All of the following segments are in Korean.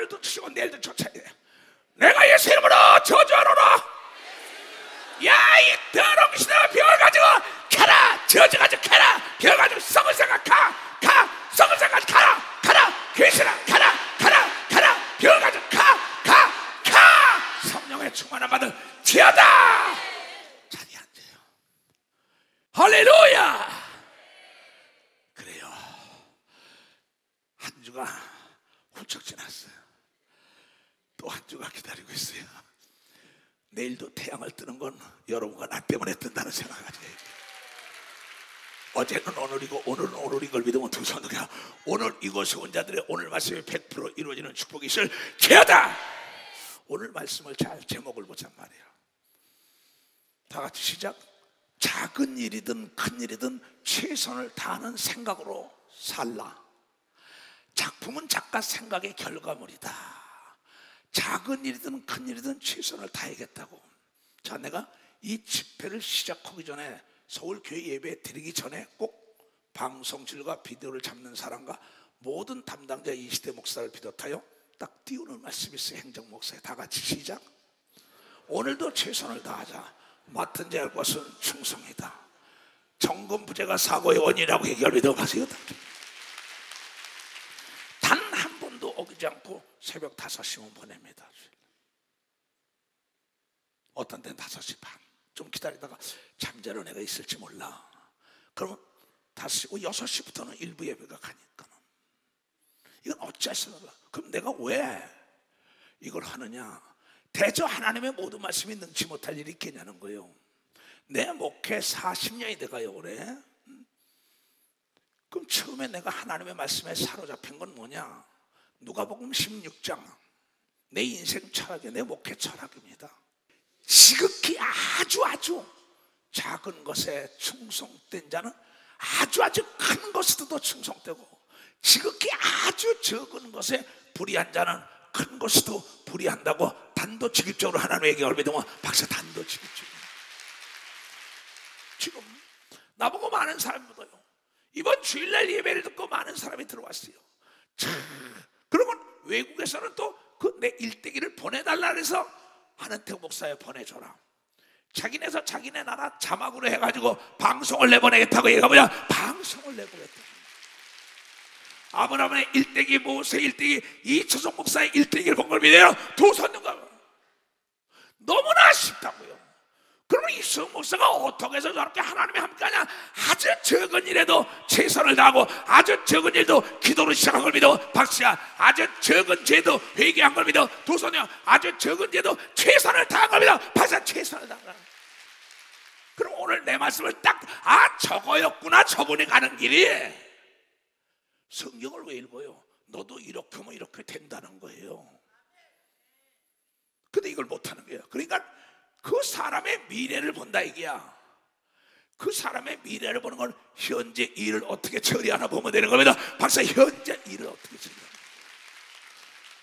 오늘도 치고 내일도 쫓아야 돼. 내가 예수 이름으로 저주하노라. 야, 이 더러운 귀신아, 병을 가지고 가라. 저주가지고 가라. 병을 가지고 썩을 생각 가. 썩을 생각 가라. 귀신아 가라. 병을 가지고 가. 성령의 충만함 받은 지어다. 자리에 앉아요. 할렐루야. 그래요. 한 주가 훌쩍 지났어요. 또 한 주가 기다리고 있어요. 내일도 태양을 뜨는 건 여러분과 나 때문에 뜬다는 생각을 가져야 돼요. 어제는 오늘이고 오늘은 오늘인 걸 믿으면 두 손으로 오늘 이곳에 온 자들의 오늘 말씀이 100% 이루어지는 축복이 있을 기회다. 오늘 말씀을 잘 제목을 보자 말이에요. 다 같이 시작. 작은 일이든 큰 일이든 최선을 다하는 생각으로 살라. 작품은 작가 생각의 결과물이다. 작은 일이든 큰 일이든 최선을 다하겠다고. 자, 내가 이 집회를 시작하기 전에 서울교회 예배 드리기 전에 꼭 방송실과 비디오를 잡는 사람과 모든 담당자 이시대 목사를 비롯하여 딱 띄우는 말씀이 있어요. 행정목사에 다 같이 시작. 오늘도 최선을 다하자. 맡은 자의 것은 충성이다. 정금부재가 사고의 원인이라고 얘기할 믿어 가세요. 단 한 번도 어기지 않고 새벽 5시면 보냅니다. 어떤 때는 5시 반. 좀 기다리다가 잠자러 내가 있을지 몰라. 그러면 5시고 6시부터는 일부 예배가 가니까 이건 어찌하시나. 그럼 내가 왜 이걸 하느냐. 대저 하나님의 모든 말씀이 능치 못할 일이 있겠냐는 거예요. 내 목회 40년이 돼가요 올해. 그럼 처음에 내가 하나님의 말씀에 사로잡힌 건 뭐냐. 누가복음 16장 내 인생 철학이 내 목회 철학입니다. 지극히 아주 작은 것에 충성된 자는 아주 큰 것에도 충성되고, 지극히 아주 적은 것에 불의한 자는 큰 것에도 불의한다고 단도직입적으로 하나님의 얘기를 믿으면 박사 단도직입적으로. 지금 나보고 많은 사람이 묻어요. 이번 주일날 예배를 듣고 많은 사람이 들어왔어요. 그러면 외국에서는 또 그 내 일대기를 보내달라 해서 한은택 목사에 보내줘라. 자기네서 자기네 나라 자막으로 해가지고 방송을 내보내겠다고 얘가 뭐냐, 방송을 내보겠다. 아브라함의 일대기, 모세 일대기, 이초성 목사의 일대기를 본 걸 믿어요. 두 손님과 너무나 아쉽다고요. 그러면 이수영 목사가 어떻게 해서 저렇게 하나님이 함께하냐. 아주 적은 일에도 최선을 다하고 아주 적은 일도 기도로 시작한 걸 믿어. 박수야. 아주 적은 죄도 회개한 걸 믿어. 두 손이요. 아주 적은 죄도 최선을 다한 걸 믿어. 박수야. 최선을 다한 거야. 그럼 오늘 내 말씀을 딱, 저거였구나. 저분이 가는 길이. 성경을 왜 읽어요? 너도 이렇게 하면 이렇게 된다는 거예요. 근데 이걸 못하는 거예요. 그러니까 그 사람의 미래를 본다 이게야. 그 사람의 미래를 보는 건 현재 일을 어떻게 처리하나 보면 되는 겁니다. 박사, 현재 일을 어떻게 처리하나.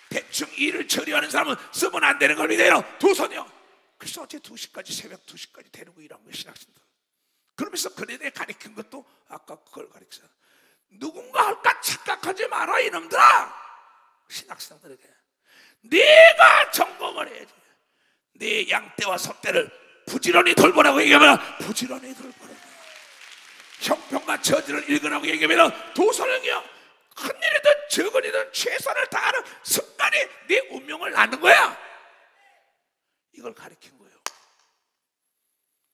대충 일을 처리하는 사람은 쓰면 안 되는 걸 믿어요. 두 손이요. 그래서 어제 2시까지, 새벽 2시까지 데리고 일한 거예요, 신학생들. 그러면서 그네들 가르친 것도 아까 그걸 가르쳤어요. 누군가 할까 착각하지 마라 이놈들아. 신학생들에게 네가 점검을 해야지. 네 양떼와 섭떼를 부지런히 돌보라고 얘기하면 부지런히 돌보라고, 형편과 저지를 읽으라고 얘기하면 두 손이요. 큰일이든 적은일이든 최선을 다하는 습관이 네 운명을 낳는 거야. 이걸 가르친 거예요.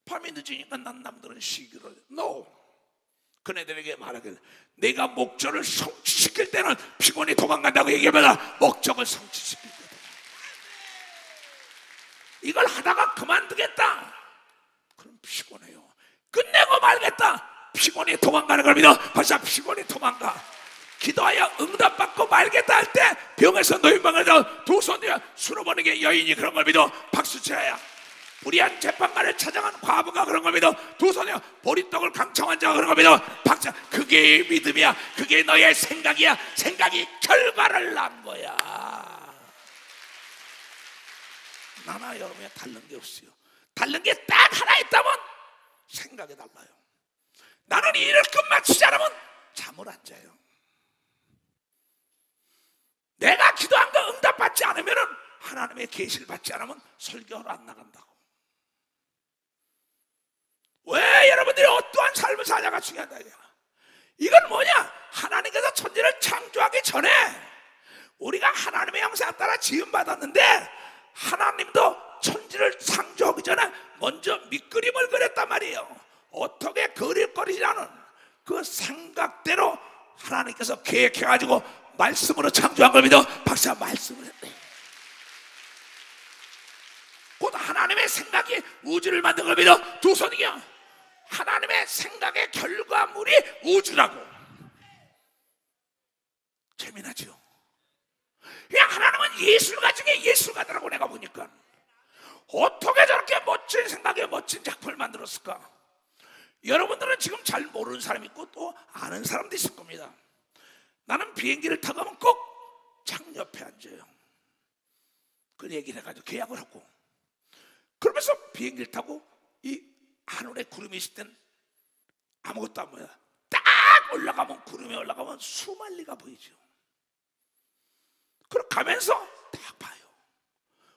밤이 늦으니까 난 남들은 쉬기로. No. 그네들에게 말하길, 내가 목적을 성취시킬 때는 피곤이 도망간다고 얘기하면 목적을 성취시킬 때 이걸 하다가 그만두겠다. 그럼 피곤해요. 끝내고 말겠다. 피곤이 도망가는 걸 믿어. 벌써 피곤이 도망가. 기도하여 응답받고 말겠다 할 때 병에서 노인방을 잡아 두 손이야 수로 보는 게 여인이 그런 걸 믿어. 박수쳐야. 불의한 재판관을 찾아간 과부가 그런 걸 믿어. 두 손이야. 보리떡을 강청한 자가 그런 걸 믿어. 박자. 그게 믿음이야. 그게 너의 생각이야. 생각이 결과를 낳은 거야. 나나 여러분이 다른 게 없어요. 다른 게 딱 하나 있다면 생각이 달라요. 나는 일을 끝마치지 않으면 잠을 안 자요. 내가 기도한 거 응답받지 받지 않으면은, 하나님의 계시를 받지 않으면 설교하러 안 나간다고. 왜 여러분들이 어떠한 삶을 사냐가 중요하다. 이건 뭐냐? 하나님께서 천지를 창조하기 전에 우리가 하나님의 형상에 따라 지음받았는데, 하나님도 천지를 창조하기 전에 먼저 밑그림을 그렸단 말이에요. 어떻게 그릴 거리라는 그 생각대로 하나님께서 계획해가지고 말씀으로 창조한 걸 믿어. 박사 말씀을 했대. 곧 하나님의 생각이 우주를 만든 걸 믿어. 두 손이요. 하나님의 생각의 결과물이 우주라고. 재미나죠? 하나님은 예술가 중에 예술가더라고. 내가 보니까 어떻게 저렇게 멋진 생각에 멋진 작품을 만들었을까? 여러분들은 지금 잘 모르는 사람이 있고 또 아는 사람도 있을 겁니다. 나는 비행기를 타고 가면 꼭 창 옆에 앉아요. 그 얘기를 해가지고 계약을 하고, 그러면서 비행기를 타고 이 하늘에 구름이 있을 땐 아무것도 안 보여. 딱 올라가면, 구름에 올라가면 수만리가 보이죠. 그럼 가면서 딱 봐요.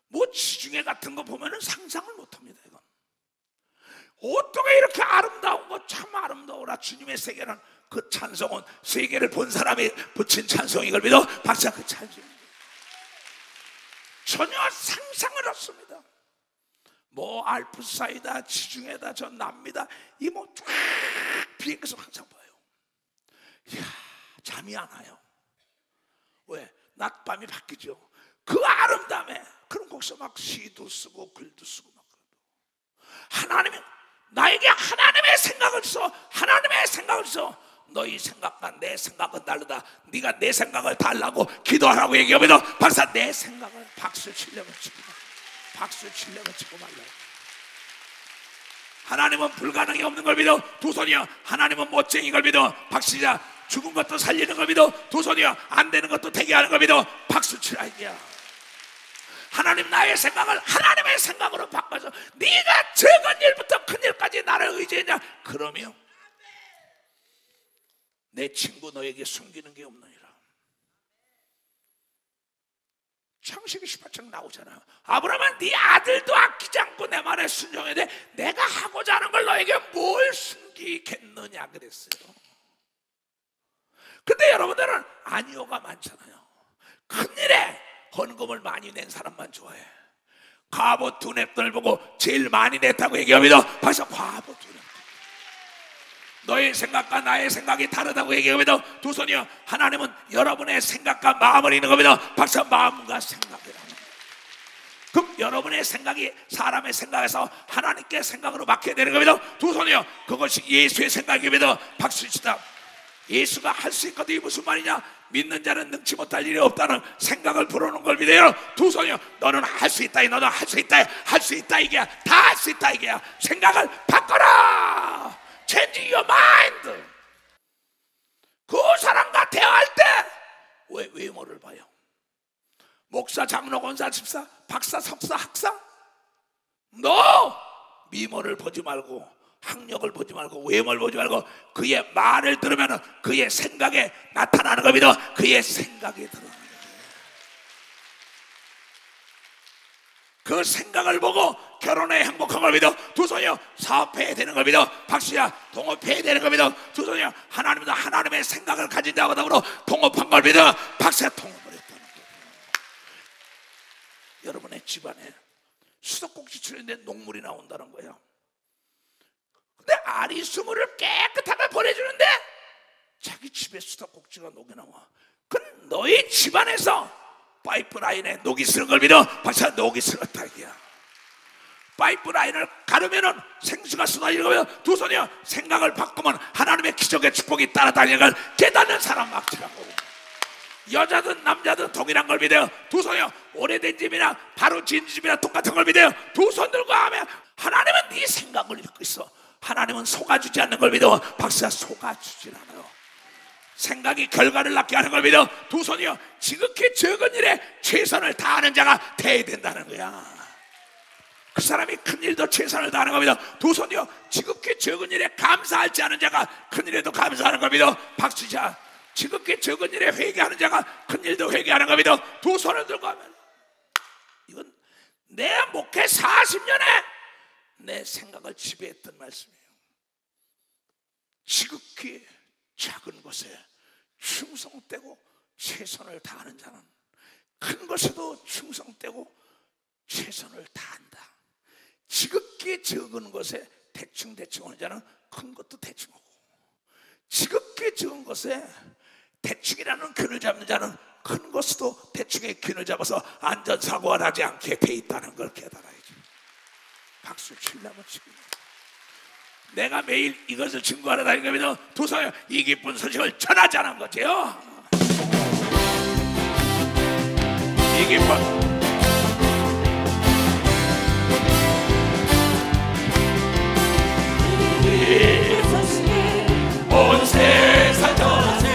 뭐 지중해 같은 거 보면은 상상을 못합니다. 이건 어떻게 이렇게 아름다운 거, 참 아름다워라. 주님의 세계는 그 찬송은 세계를 본 사람이 붙인 찬송인 걸 믿어. 박사 그 찬송 전혀 상상을 없습니다. 뭐 알프스이다, 지중해다, 저 남미다, 이 뭐 쫙 비행기에서 항상 봐요. 이야, 잠이 안 와요. 왜? 낮밤이 바뀌죠. 그 아름다움에. 그럼 거기서 막 시도 쓰고 글도 쓰고 막. 하나님이 나에게 하나님의 생각을 써. 하나님의 생각을 써. 너희 생각과 내 생각은 다르다. 네가 내 생각을 달라고 기도하라고 얘기하면, 박사 내 생각을 박수 치려면 치고, 박수 치려면 치고 말라. 하나님은 불가능이 없는 걸 믿어. 두 손이여. 하나님은 멋쟁인 걸 믿어. 박수자. 죽은 것도 살리는 걸 믿어. 두 손이여. 안 되는 것도 되게 하는 걸 믿어. 박수 치라 이게야. 하나님 나의 생각을 하나님의 생각으로 바꿔서, 네가 작은 일부터 큰 일까지 나를 의지했냐? 그러면 내 친구 너에게 숨기는 게 없느니라. 창세기 18장 나오잖아요. 아브라함은 네 아들도 아끼지 않고 내 말에 순종해야 돼. 내가 하고자 하는 걸 너에게 뭘 숨기겠느냐 그랬어요. 근데 여러분들은 아니오가 많잖아요. 큰일에 헌금을 많이 낸 사람만 좋아해. 과부 두 냅돈을 보고 제일 많이 냈다고 얘기합니다. 벌써 과부 두 냅돈. 너의 생각과 나의 생각이 다르다고 얘기합니다. 두 손이요. 하나님은 여러분의 생각과 마음을 있는 겁니다. 박사 마음과 생각이라는 겁니다. 그럼 여러분의 생각이 사람의 생각에서 하나님께 생각으로 맡겨야 되는 겁니다. 두 손이요. 그것이 예수의 생각입니다. 박수 치다. 예수가 할 수 있거든. 이 무슨 말이냐? 믿는 자는 능치 못할 일이 없다는 생각을 불어넣은 걸 믿어요. 두 손이요. 너는 할 수 있다. 너는 할 수 있다. 할 수 있다 이게야. 다 할 수 있다 이게야. 생각을 바꿔라. Change your mind. 그 사람과 대화할 때 왜 외모를 봐요? 목사, 장로, 권사, 집사, 박사, 석사, 학사? 너 미모를 보지 말고, 학력을 보지 말고, 외모를 보지 말고, 그의 말을 들으면 그의 생각에 나타나는 겁니다. 그의 생각이 들어가는 거예요. 그 생각을 보고 결혼에 행복한 걸 믿어. 두 손이요. 사업해야 되는 걸 믿어. 박수야. 동업해야 되는 걸 믿어. 두 손이요. 하나님도 하나님의 생각을 가진다고 하므로 동업한 걸 믿어. 박수야. 동업을 했다는 거예요. 여러분의 집안에 수도꼭지 치는데 녹물이 나온다는 거예요. 근데 아리수물을 깨끗하게 보내주는데 자기 집에 수도꼭지가 녹이 나와. 그건 너희 집안에서 파이프라인에 녹이 쓰는 걸 믿어. 박사 녹이 쓰었다 이게야. 파이프라인을 가르면은 생수가 쏟아지는 거예요. 두 손이요. 생각을 바꾸면 하나님의 기적의 축복이 따라다니는 걸 깨닫는 사람 막치라고. 여자든 남자든 동일한 걸 믿어요. 두 손이요. 오래된 집이나 바로 지은 집이나 똑같은 걸 믿어요. 두 손 들고 하면 하나님은 네 생각을 읽고 있어. 하나님은 속아주지 않는 걸 믿어. 박사 속아주질 않아요. 생각이 결과를 낳게 하는 걸 믿어. 두 손이요. 지극히 적은 일에 최선을 다하는 자가 돼야 된다는 거야. 그 사람이 큰 일도 최선을 다하는 겁니다. 두 손이요. 지극히 적은 일에 감사하지 않은 자가 큰 일에도 감사하는 겁니다. 박수자. 지극히 적은 일에 회개하는 자가 큰 일도 회개하는 겁니다. 두 손을 들고 하면 목회 40년에 내 생각을 지배했던 말씀이에요. 지극히 작은 것에 충성되고 최선을 다하는 자는 큰 것에도 충성되고 최선을 다한다. 지극히 적은 것에 대충 하는 자는 큰 것도 대충하고, 지극히 적은 것에 대충이라는 균을 잡는 자는 큰 것도 대충의 균을 잡아서 안전사고가 나지 않게 돼 있다는 걸 깨달아야죠. 박수 치려면 치고, 내가 매일 이것을 증거하러 다니면서 도서에 이 기쁜 소식을 전하자는 거죠. 이 기쁜 온 세상 전하세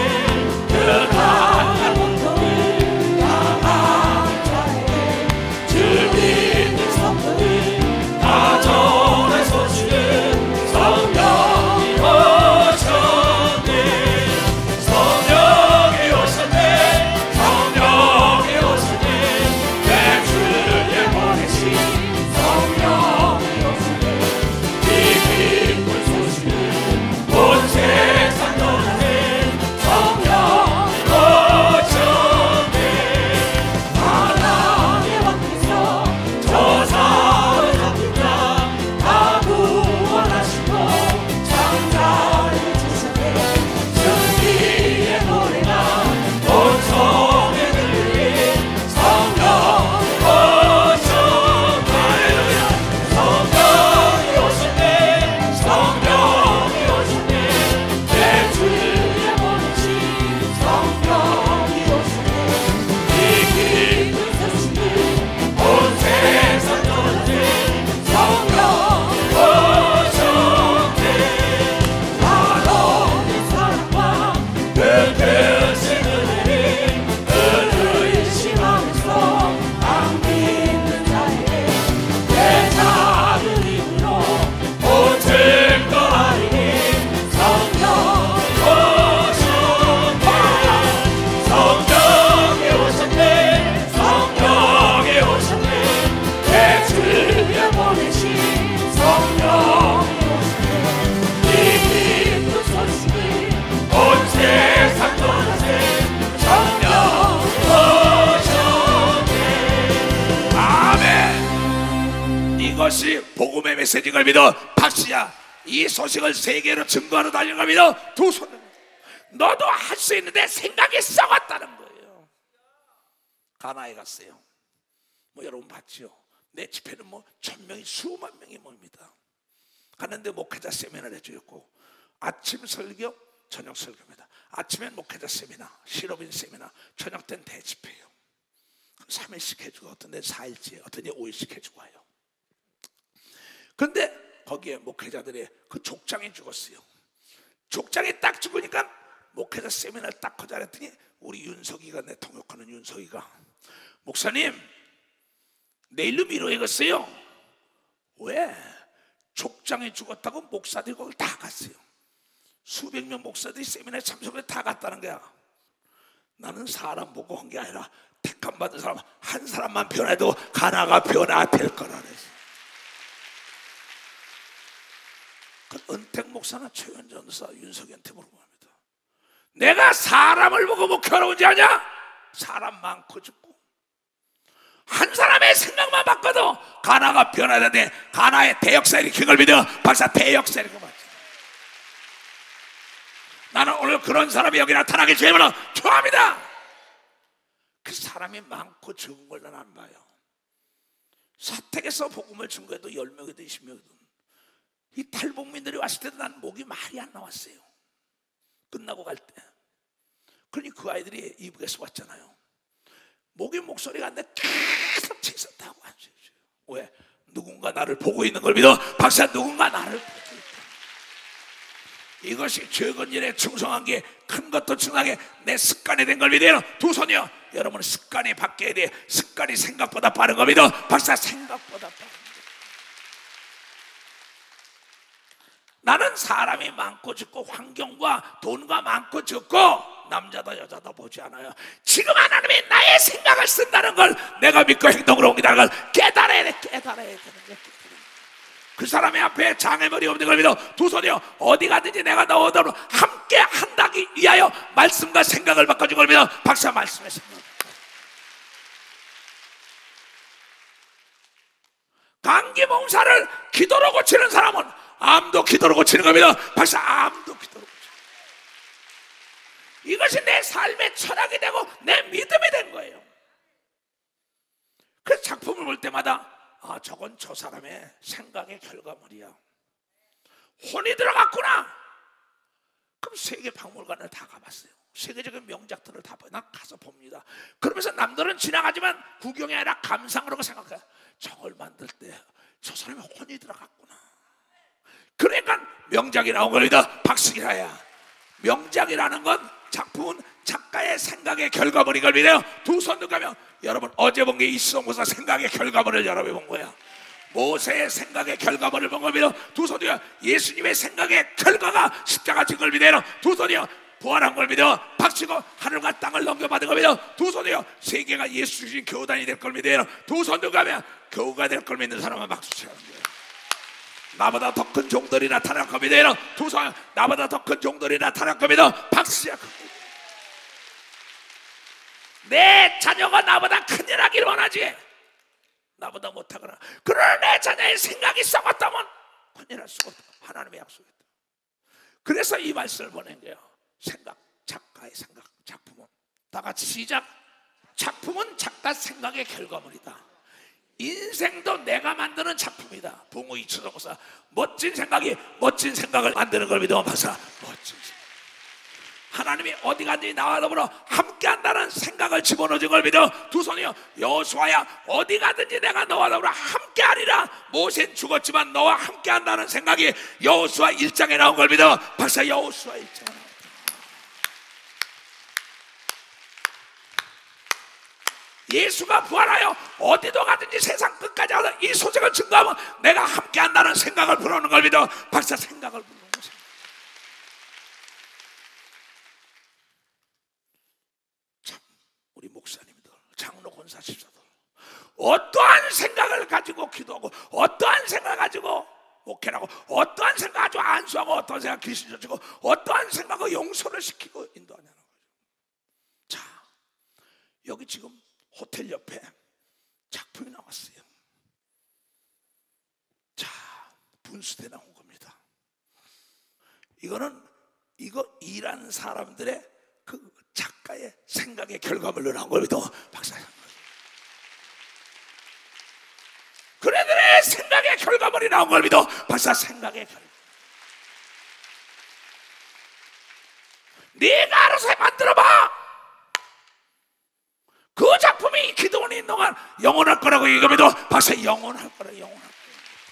그 강한 고통을 당한 자에게 주 믿는 성도를 다 전할 소식을 성령이 오셨네. 성령이 오셨네. 성령이 오셨네. 내 주를 보내신 성령이 오셨네. 이 기쁜 소식을 온 세상 전하네. 성령이 오셨네. 하나님의 왕께서 저 사람을 잡는다. 다 구원하시고 장자를 주셨네. 승리의 노래가 온 성에 들리니 성령이 오셨네. 할렐루야. 성령이 오셨네. 성령이 오셨네. 내 주를 보내신 성령이 오셨네. 이 기쁜 소식을 온 세상 전하네. 성령이 오셨네. 하나님의 사랑과 그 크신 은혜를 의심하면서 안 믿는 자에게 내 작은 힘으로 온 증거하리니 성령이 오셨네. 성령이 오셨네. 성령이 오셨네. 내 주를 보내신 성령이 오셨네. 이 기쁜 소식을 온 세상 전하세. 성령이 오셨네. 아멘. 이것이 복음의 메시지인 걸 믿어 박수야. 이 소식을 세계로 증거하러 다니는 걸 믿어 두 손을. 너도 할 수 있는데 생각이 썩었다는 거예요. 가나에 갔어요. 뭐 여러분 봤죠? 내 집회는 뭐 1000명이 수만 명이 모입니다. 갔는데 목회자 세미나를 해주었고, 아침 설교, 저녁 설교입니다. 아침엔 목회자 세미나, 실업인 세미나, 저녁 때는 대집회예요. 3일씩 해주고, 어떤 데는 4일째, 어떤 데 5일씩 해주고 와요. 근데 거기에 목회자들의 그 족장이 죽었어요. 족장이 딱 죽으니까 목회자 세미나를 딱 하자 했더니 우리 윤석이가, 내 통역하는 윤석이가, 목사님 내일로 미뤄야겠어요. 왜? 족장이 죽었다고 목사들이 거기 다 갔어요. 수백 명 목사들이 세미나에 참석을 다 갔다는 거야. 나는 사람 보고 한 게 아니라 택함 받은 사람 한 사람만 변해도 가나가 변화될 거라 그랬어. 그 은택 목사나 최현전 전사 윤석이한테 물어봅니다. 내가 사람을 보고 목회하러 온지 아냐? 사람 많고 죽고 한 사람의 생각만 바꿔도 가나가 변화되는데, 가나의 대역사 일으킨 걸 믿어 박사 대역사 일으킨 거 맞지? 나는 오늘 그런 사람이 여기 나타나길 주님으로 좋아합니다. 그 사람이 많고 적은 걸 난 안 봐요. 사택에서 복음을 증거해도 10명이든 20명이든 이 탈북민들이 왔을 때도 난 목이 말이 안 나왔어요. 끝나고 갈 때. 그러니 그 아이들이 이북에서 왔잖아요. 목이 목소리가 안 돼. 계속 치솟다고 하죠. 왜? 누군가 나를 보고 있는 걸 믿어 박사. 누군가 나를 보고 있다. 이것이 적은 일에 충성한 게 큰 것도 충성하게 내 습관이 된 걸 믿어요. 두 손이요. 여러분 습관이 바뀌어야 돼. 습관이 생각보다 빠른 거 믿어 박사. 생각보다 빠른 거. 나는 사람이 많고 적고 환경과 돈과 많고 적고 남자다 여자다 보지 않아요. 지금 하나님이 나의 생각을 쓴다는 걸 내가 믿고 행동으로 옮긴다는 걸 깨달아야 돼. 깨달아야 살아야 되는 거예요. 그 사람의 앞에 장애물이 없는 걸 믿어 두 손이요 어디 가든지 내가 너와 함께 한다기 위하여 말씀과 생각을 바꿔준 걸 믿어 박사 말씀의 생각. 감기 몸살을 기도로 고치는 사람은 암도 기도로 고치는 겁니다. 박사 암도 기도로 고치는. 이것이 내 삶의 철학이 되고 내 믿음이 된 거예요. 그래서 작품을 볼 때마다 아 저건 저 사람의 생각의 결과물이야. 혼이 들어갔구나. 그럼 세계 박물관을 다 가봤어요. 세계적인 명작들을 다 난 가서 봅니다. 그러면서 남들은 지나가지만 구경이 아니라 감상으로 생각해. 저걸 만들 때 저 사람의 혼이 들어갔구나. 그러니까 명작이 나온 겁니다. 박수기라야. 명작이라는 건 작품은 작가의 생각의 결과물인 걸 믿어요. 두 손 들가면 여러분 어제 본 게 이수동보사 생각의 결과물을 여러분이 본 거야. 모세의 생각의 결과물을 본 겁니다. 두 손이요 예수님의 생각의 결과가 십자가 진 걸 믿어요. 두 손이요 부활한 걸 믿어 박치고 하늘과 땅을 넘겨받은 걸 믿어. 두 손이요 세계가 예수 주신 교단이 될 걸 믿어요. 두 손 들가면 교우가 될 걸 믿는 사람은 박수 쳐야 돼요. 나보다 더 큰 종들이 나타날 겁니다. 두 손 나보다 더 큰 종들이 나타날 겁니다. 박수야. 내 자녀가 나보다 큰일 하길 원하지 나보다 못하거나 그러나 내 자녀의 생각이 썩었다면 큰일 할 수가 없다. 하나님의 약속이다. 그래서 이 말씀을 보낸 거예요. 생각, 작가의 생각, 작품은 다 같이 시작. 작품은 작가 생각의 결과물이다. 인생도 내가 만드는 작품이다. 봉우 이춘동사 멋진 생각이 멋진 생각을 만드는 걸 믿어 박사 멋진 생각. 하나님이 어디 간지 나와 더불어 함께한다는 생각을 집어넣은 걸 믿어. 두 손이요 여호수아야 어디 가든지 내가 너와 더불어 함께하리라. 모세는 죽었지만 너와 함께한다는 생각이 여호수아 1장에 나온 걸 믿어 박사 여호수아 1장에 나왔다. 예수가 부활하여 어디도 가든지 세상 끝까지 가서 이 소식을 증거하면 내가 함께한다는 생각을 불어오는 걸 믿어 박사 생각을 불어오는 것입니다. 참 우리 목사님들 장로 권사 집사들 어떠한 생각을 가지고 기도하고 어떠한 생각을 가지고 목회하고 어떠한 생각 가지고 안수하고 어떠한 생각 귀신 쫓고 어떠한 생각을 용서를 시키고 인도하냐는 거죠. 자 여기 지금 호텔 옆에 작품이 나왔어요. 자, 분수대 나온 겁니다. 이거 일하는 사람들의 그 작가의 생각의 결과물로 나온 겁니다. 박사님. 그네들의 생각의 결과물이 나온 걸 믿어. 박사 생각의 결과물. 네가 알아서 만들어봐. 그 작품이 기도원이 있는 동안 영원할 거라고 이거 믿어. 박사 영원할 거라 영원할 거라.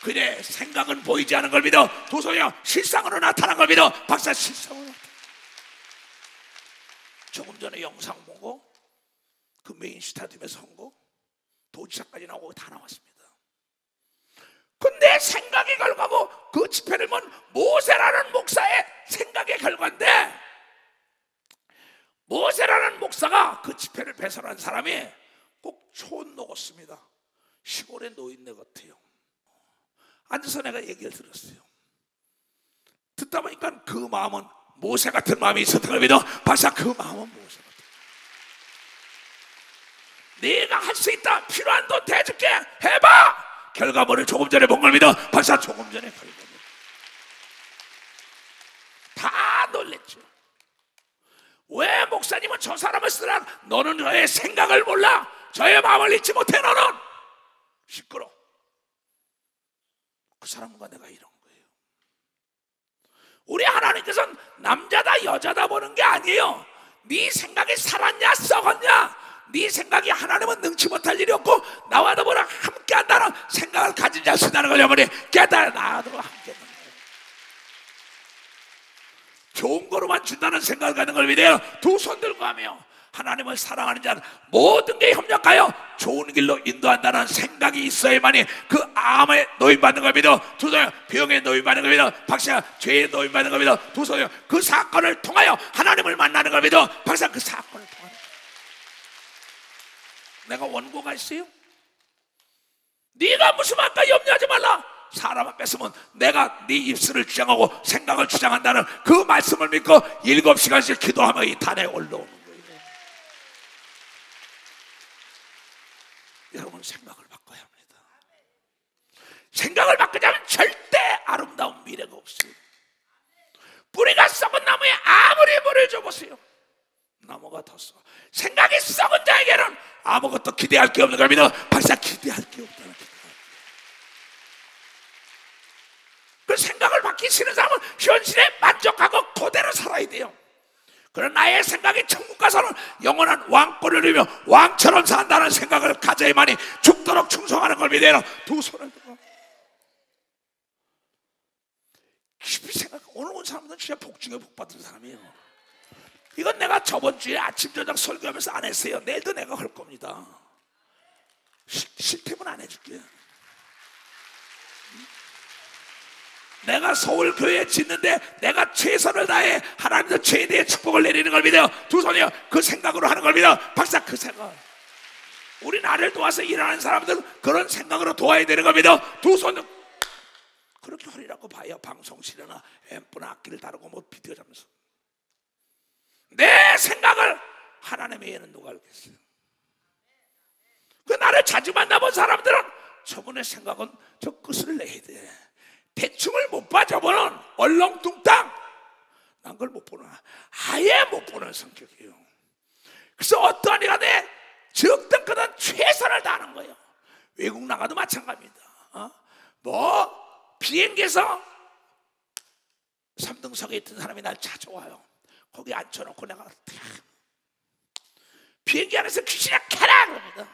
그래 생각은 보이지 않은 걸 믿어. 두 손이요 실상으로 나타난 걸 믿어. 박사 실상으로 나타난. 조금 전에 영상 보고 그 메인 스타디움에서 한 거 도지사까지 나오고 다 나왔습니다. 근데 생각의 결과고 그 집회를 본 모세라는 목사의 생각의 결과인데 모세라는 목사가 그 집회를 배설한 사람이 꼭 촌노였습니다. 시골의 노인네 같아요. 앉아서 내가 얘기를 들었어요. 듣다 보니까 그 마음은 모세 같은 마음이 있었던 걸 믿어. 박사 그 마음은 모세 같은. 네가 할 수 있다. 필요한 돈 대줄게. 해봐. 결과물을 조금 전에 본 걸 믿어. 박사 조금 전에 결과물. 다 놀랬죠. 왜 목사님은 저 사람을 쓰라? 너는 저의 생각을 몰라. 저의 마음을 잊지 못해. 너는 시끄러. 그 사람과 내가 이런 거예요. 우리 하나님께서는 남자다 여자다 보는 게 아니에요. 네 생각이 살았냐 썩었냐. 네 생각이 하나님은 능치 못할 일이 없고 나와 더불어 함께한다는 생각을 가진 자 쓴다는 걸 여러분이 깨달아 나와 함께한다는 거예요. 좋은 거로만 준다는 생각을 갖는 걸 믿어요. 두 손 들고 하며 하나님을 사랑하는 자는 모든 게 협력하여 좋은 길로 인도한다는 생각이 있어야만이 그 암에 노인받는 걸 믿어. 두 손이요 병에 노인받는 걸 믿어. 박사 죄에 노인받는 걸 믿어. 두 손이요 그 사건을 통하여 하나님을 만나는 걸 믿어. 박사 그 사건을 통하여 내가 원고가 있어요? 네가 무슨 말까 염려하지 말라. 사람 앞에 서면 내가 네 입술을 주장하고 생각을 주장한다는 그 말씀을 믿고 7시간씩 기도하며 이 단에 올라오는 거예요. 여러분, 생각을 바꿔야 합니다. 생각을 바꾸자면 절대 아름다운 미래가 없어요. 뿌리가 썩은 나무에 아무리 물을 줘보세요, 나무가 더 썩어. 생각이 썩은 자에게는 아무것도 기대할 게 없는 겁니다. 박사, 기대할 게 없다는 거예요. 그 생각을 바뀌기 싫은 사람은 현실에 만족하고 그대로 살아야 돼요. 그러나 나의 생각이 천국 가서는 영원한 왕권을 누리며 왕처럼 산다는 생각을 가져야만이 죽도록 충성하는 걸 믿어요. 두 손을 들고 깊이 생각. 오늘 온 사람들은 진짜 복 중에 복 받은 사람이에요. 이건 내가 저번 주에 아침 저녁 설교하면서 안 했어요. 내일도 내가 할 겁니다. 실템은 안 해줄게요. 내가 서울교회 짓는데 내가 최선을 다해 하나님의 최대의 축복을 내리는 걸 믿어요. 두 손이요. 그 생각으로 하는 걸 믿어요. 박사, 그 생각. 우리 나를 도와서 일하는 사람들은 그런 생각으로 도와야 되는 걸 믿어요. 두 손. 그렇게 허리라고 봐요. 방송실이나 앰프나 악기를 다루고 뭐 비디오 잡면서. 내 생각을 하나님 외에는 누가 알겠어요? 그 나를 자주 만나본 사람들은 저분의 생각은 저 끝을 내야 돼. 대충을 못 봐. 저분은 얼렁뚱땅. 난 그걸 못 보나. 아예 못 보는 성격이에요. 그래서 어떠한 이가 돼 적든 크든 최선을 다하는 거예요. 외국 나가도 마찬가지입니다. 비행기에서 3등석에 있던 사람이 날 찾아와요. 거기 앉혀놓고 내가 비행기 안에서 귀신이 캐라 그럽니다.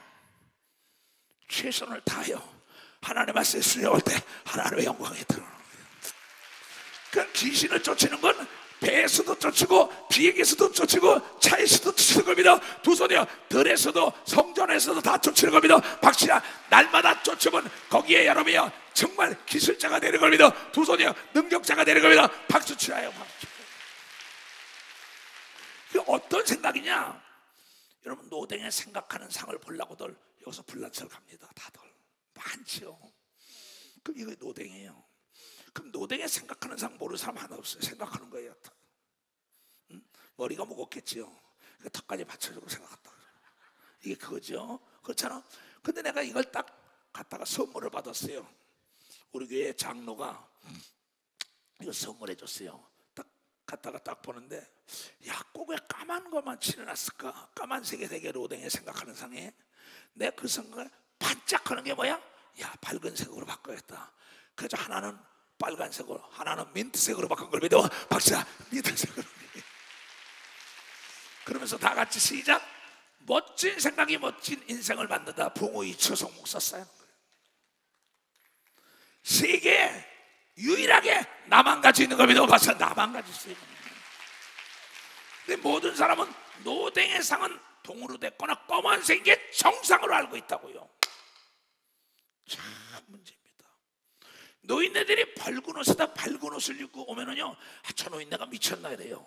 최선을 다해요. 하나님 앞에 수행할 때 하나님의 영광에 들어오는 거예요. 그 귀신을 쫓는 건 배에서도 쫓고 비행기에서도 쫓고 차에서도 쫓는 겁니다. 두 손이요. 들에서도 성전에서도 다 쫓는 겁니다. 박씨야, 날마다 쫓으면 거기에 여러분이요 정말 기술자가 되는 겁니다. 두 손이요. 능력자가 되는 겁니다. 박수 치라요. 박수. 그 어떤 생각이냐? 여러분, 노댕에 생각하는 상을 보려고들 여기서 불란서를 갑니다. 다들 많죠. 그럼 이거 노댕이에요. 그럼 노댕에 생각하는 상 모르는 사람 하나 없어요. 생각하는 거예요. 응? 머리가 무겁겠지요. 턱까지 받쳐주고 생각한다. 이게 그거죠. 그렇잖아. 근데 내가 이걸 딱 갖다가 선물을 받았어요. 우리 교회 장로가 이거 선물해 줬어요. 딱 갖다가 딱 보는데, 야, 꼭 왜 까만 것만 칠해놨을까? 까만색의 되게 노댕에 생각하는 상에 내 그 생각을 반짝하는 게 뭐야? 야, 밝은 색으로 바꿔야겠다. 그래서 하나는 빨간색으로, 하나는 민트색으로 바꾼 걸 믿어. 박사, 민트색으로. 그러면서 다 같이 시작. 멋진 생각이 멋진 인생을 만든다. 봉우이 이초성 목사 쌓이는 거예요. 세계에 유일하게 나만 가지고 있는 걸 믿어. 박사, 나만 가지고 있어요. 근데 모든 사람은 노댕의 상은 동으로 됐거나 검은색인 게 정상으로 알고 있다고요. 참 문제입니다. 노인네들이 밝은 옷에다 밝은 옷을 입고 오면은요, 저 노인네가 미쳤나 이래요.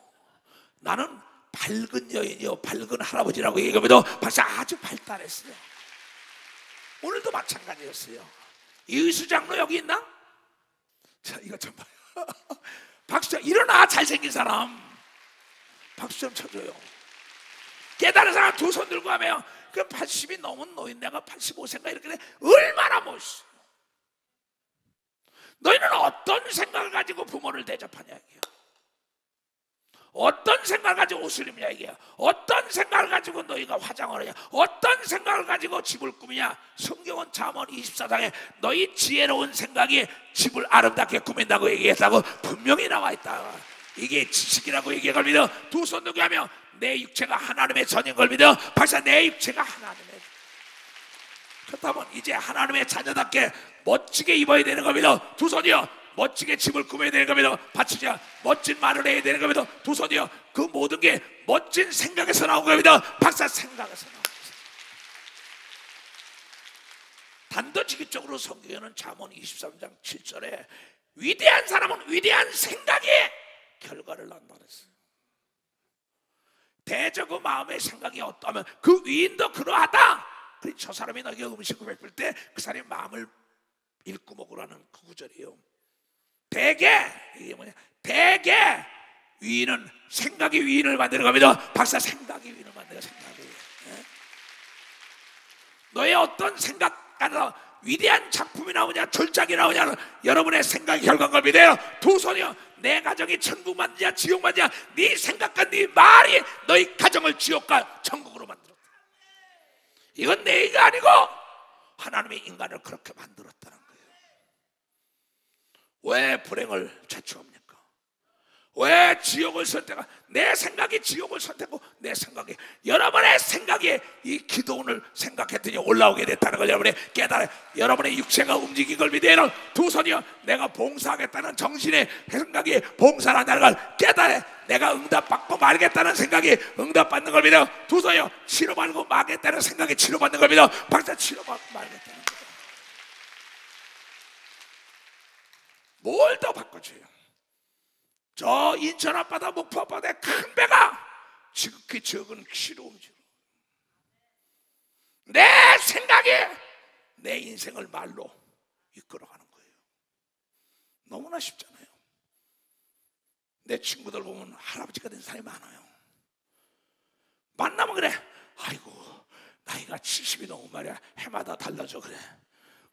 나는 밝은 여인이요, 밝은 할아버지라고 얘기하면서 박사 아주 발달했어요. 오늘도 마찬가지였어요. 이의수 장로 여기 있나? 자, 이거 좀 봐요. 박수, 일어나. 잘생긴 사람 박수 좀 쳐줘요. 깨달은 사람 두 손 들고 하면 그 80이 넘은 노인네가 85세인가 이렇게 돼. 얼마나 멋있어. 너희는 어떤 생각을 가지고 부모를 대접하냐 이게요. 어떤 생각을 가지고 옷을 입냐 이게요. 어떤 생각을 가지고 너희가 화장을 하냐. 어떤 생각을 가지고 집을 꾸미냐. 성경은 잠언 24장에 너희 지혜로운 생각이 집을 아름답게 꾸민다고 얘기했다고 분명히 나와 있다. 이게 지식이라고 얘기할 믿어. 두 손 들고 하며 내 육체가 하나님의 전인 걸 믿어. 박사, 내 육체가 하나님의. 그렇다면 이제 하나님의 자녀답게 멋지게 입어야 되는 겁니다. 두 손이요. 멋지게 집을 꾸며야 되는 겁니다. 받치자. 멋진 말을 해야 되는 겁니다. 두 손이요. 그 모든 게 멋진 생각에서 나온 겁니다. 박사, 생각에서 나온 겁니다. 단도직입적으로 성경에는 잠언 23장 7절에 위대한 사람은 위대한 생각이 결과를 낳는다 그랬어요. 대저 그 마음의 생각이 어떠하면 그 위인도 그러하다. 그래 저 사람이 너에게 음식을 베풀 때 그 사람의 마음을 읽고 먹으라는 그 구절이에요. 대개 이게 뭐냐? 대개 위인은 생각이 위인을 만들어갑니다. 박사 생각이 위인을 만들어. 생각이. 예? 너의 어떤 생각 안에서 위대한 작품이 나오냐 절작이 나오냐는 여러분의 생각이 결과인 걸 믿어요. 두 손이요. 내 가정이 천국 만드냐 지옥 만드냐 네 생각과 네 말이 너희 가정을 지옥과 천국으로 만들었다. 이건 내 얘기가 아니고 하나님이 인간을 그렇게 만들었다는 거예요. 왜 불행을 자초합니까? 왜 지옥을 선택하? 내 생각이 지옥을 선택하고 내 생각이 여러분의 생각이 이 기도원을 생각했더니 올라오게 됐다는 걸 여러분이 깨달아. 여러분의 육체가 움직인 걸 믿어요. 두 손이요. 내가 봉사하겠다는 정신의 생각이 봉사를 한다는 걸 깨달아. 내가 응답받고 말겠다는 생각이 응답받는 걸 믿어. 두 손이요. 치료받고 말겠다는 생각이 치료받는 걸 믿어. 박사 치료받고 말겠다는 거. 뭘 더 바꿔줘요? 저 인천 앞바다 목포 앞바다에 큰 배가 지극히 적은 키로 움직여. 내 생각이 내 인생을 말로 이끌어가는 거예요. 너무나 쉽잖아요. 내 친구들 보면 할아버지가 된 사람이 많아요. 만나면 그래. 아이고 나이가 70이 넘은 말이야. 해마다 달라져. 그래.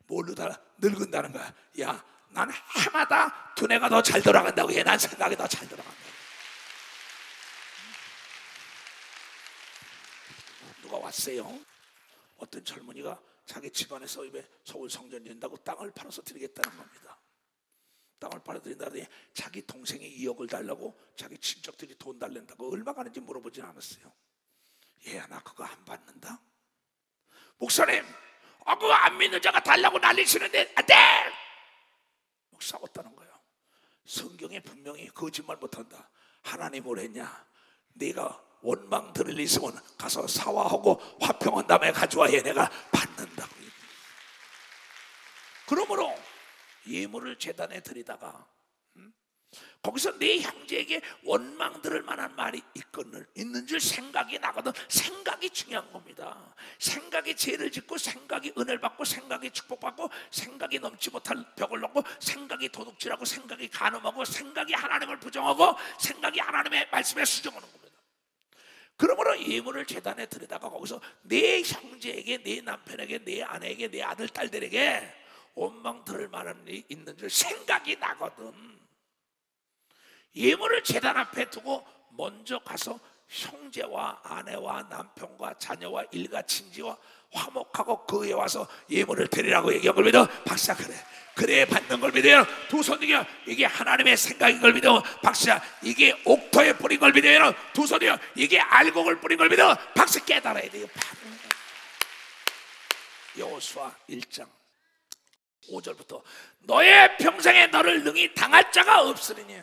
뭘로 달라? 늙은다는 거야. 야 난 해마다 두뇌가 더 잘 돌아간다고 해. 난 생각이 더 잘 돌아간다. 누가 왔어요? 어떤 젊은이가 자기 집안에서 입에 서울 성전 짓는다고 땅을 팔아서 드리겠다는 겁니다. 땅을 팔아드린다더니 자기 동생이 2억을 달라고 자기 친척들이 돈 달랜다고 얼마 가는지 물어보진 않았어요. 얘야 나 그거 안 받는다. 목사님 그거 안 믿는 자가 달라고 난리치는데 안 돼. 싸웠다는 거예요. 성경에 분명히 거짓말 못한다. 하나님 뭘 했냐? 네가 원망 들을 일 있으면 가서 사화하고 화평한 다음에 가져와. 얘네가 받는다고. 그러므로 예물을 제단에 드리다가 거기서 내 형제에게 원망 들을 만한 말이 있는 줄 생각이 나거든. 생각이 중요한 겁니다. 생각이 죄를 짓고 생각이 은혜를 받고 생각이 축복받고 생각이 넘지 못할 벽을 넘고 생각이 도둑질하고 생각이 간음하고 생각이 하나님을 부정하고 생각이 하나님의 말씀에 수정하는 겁니다. 그러므로 예물을 제단에 드리다가 거기서 내 형제에게 내 남편에게 내 아내에게 내 아들 딸들에게 원망 들을 만한 일이 있는 줄 생각이 나거든. 예물을 제단 앞에 두고 먼저 가서 형제와 아내와 남편과 자녀와 일가 친지와 화목하고 그에 와서 예물을 드리라고 얘기한 걸 믿어. 박사 그래 받는 걸 믿어요. 두 손이요. 이게 하나님의 생각인 걸 믿어. 박사 이게 옥토에 뿌린 걸 믿어요. 두 손이요. 이게 알곡을 뿌린 걸 믿어. 박사 깨달아야 돼요. 여호수아 1장 5절부터 너의 평생에 너를 능히 당할 자가 없으리니.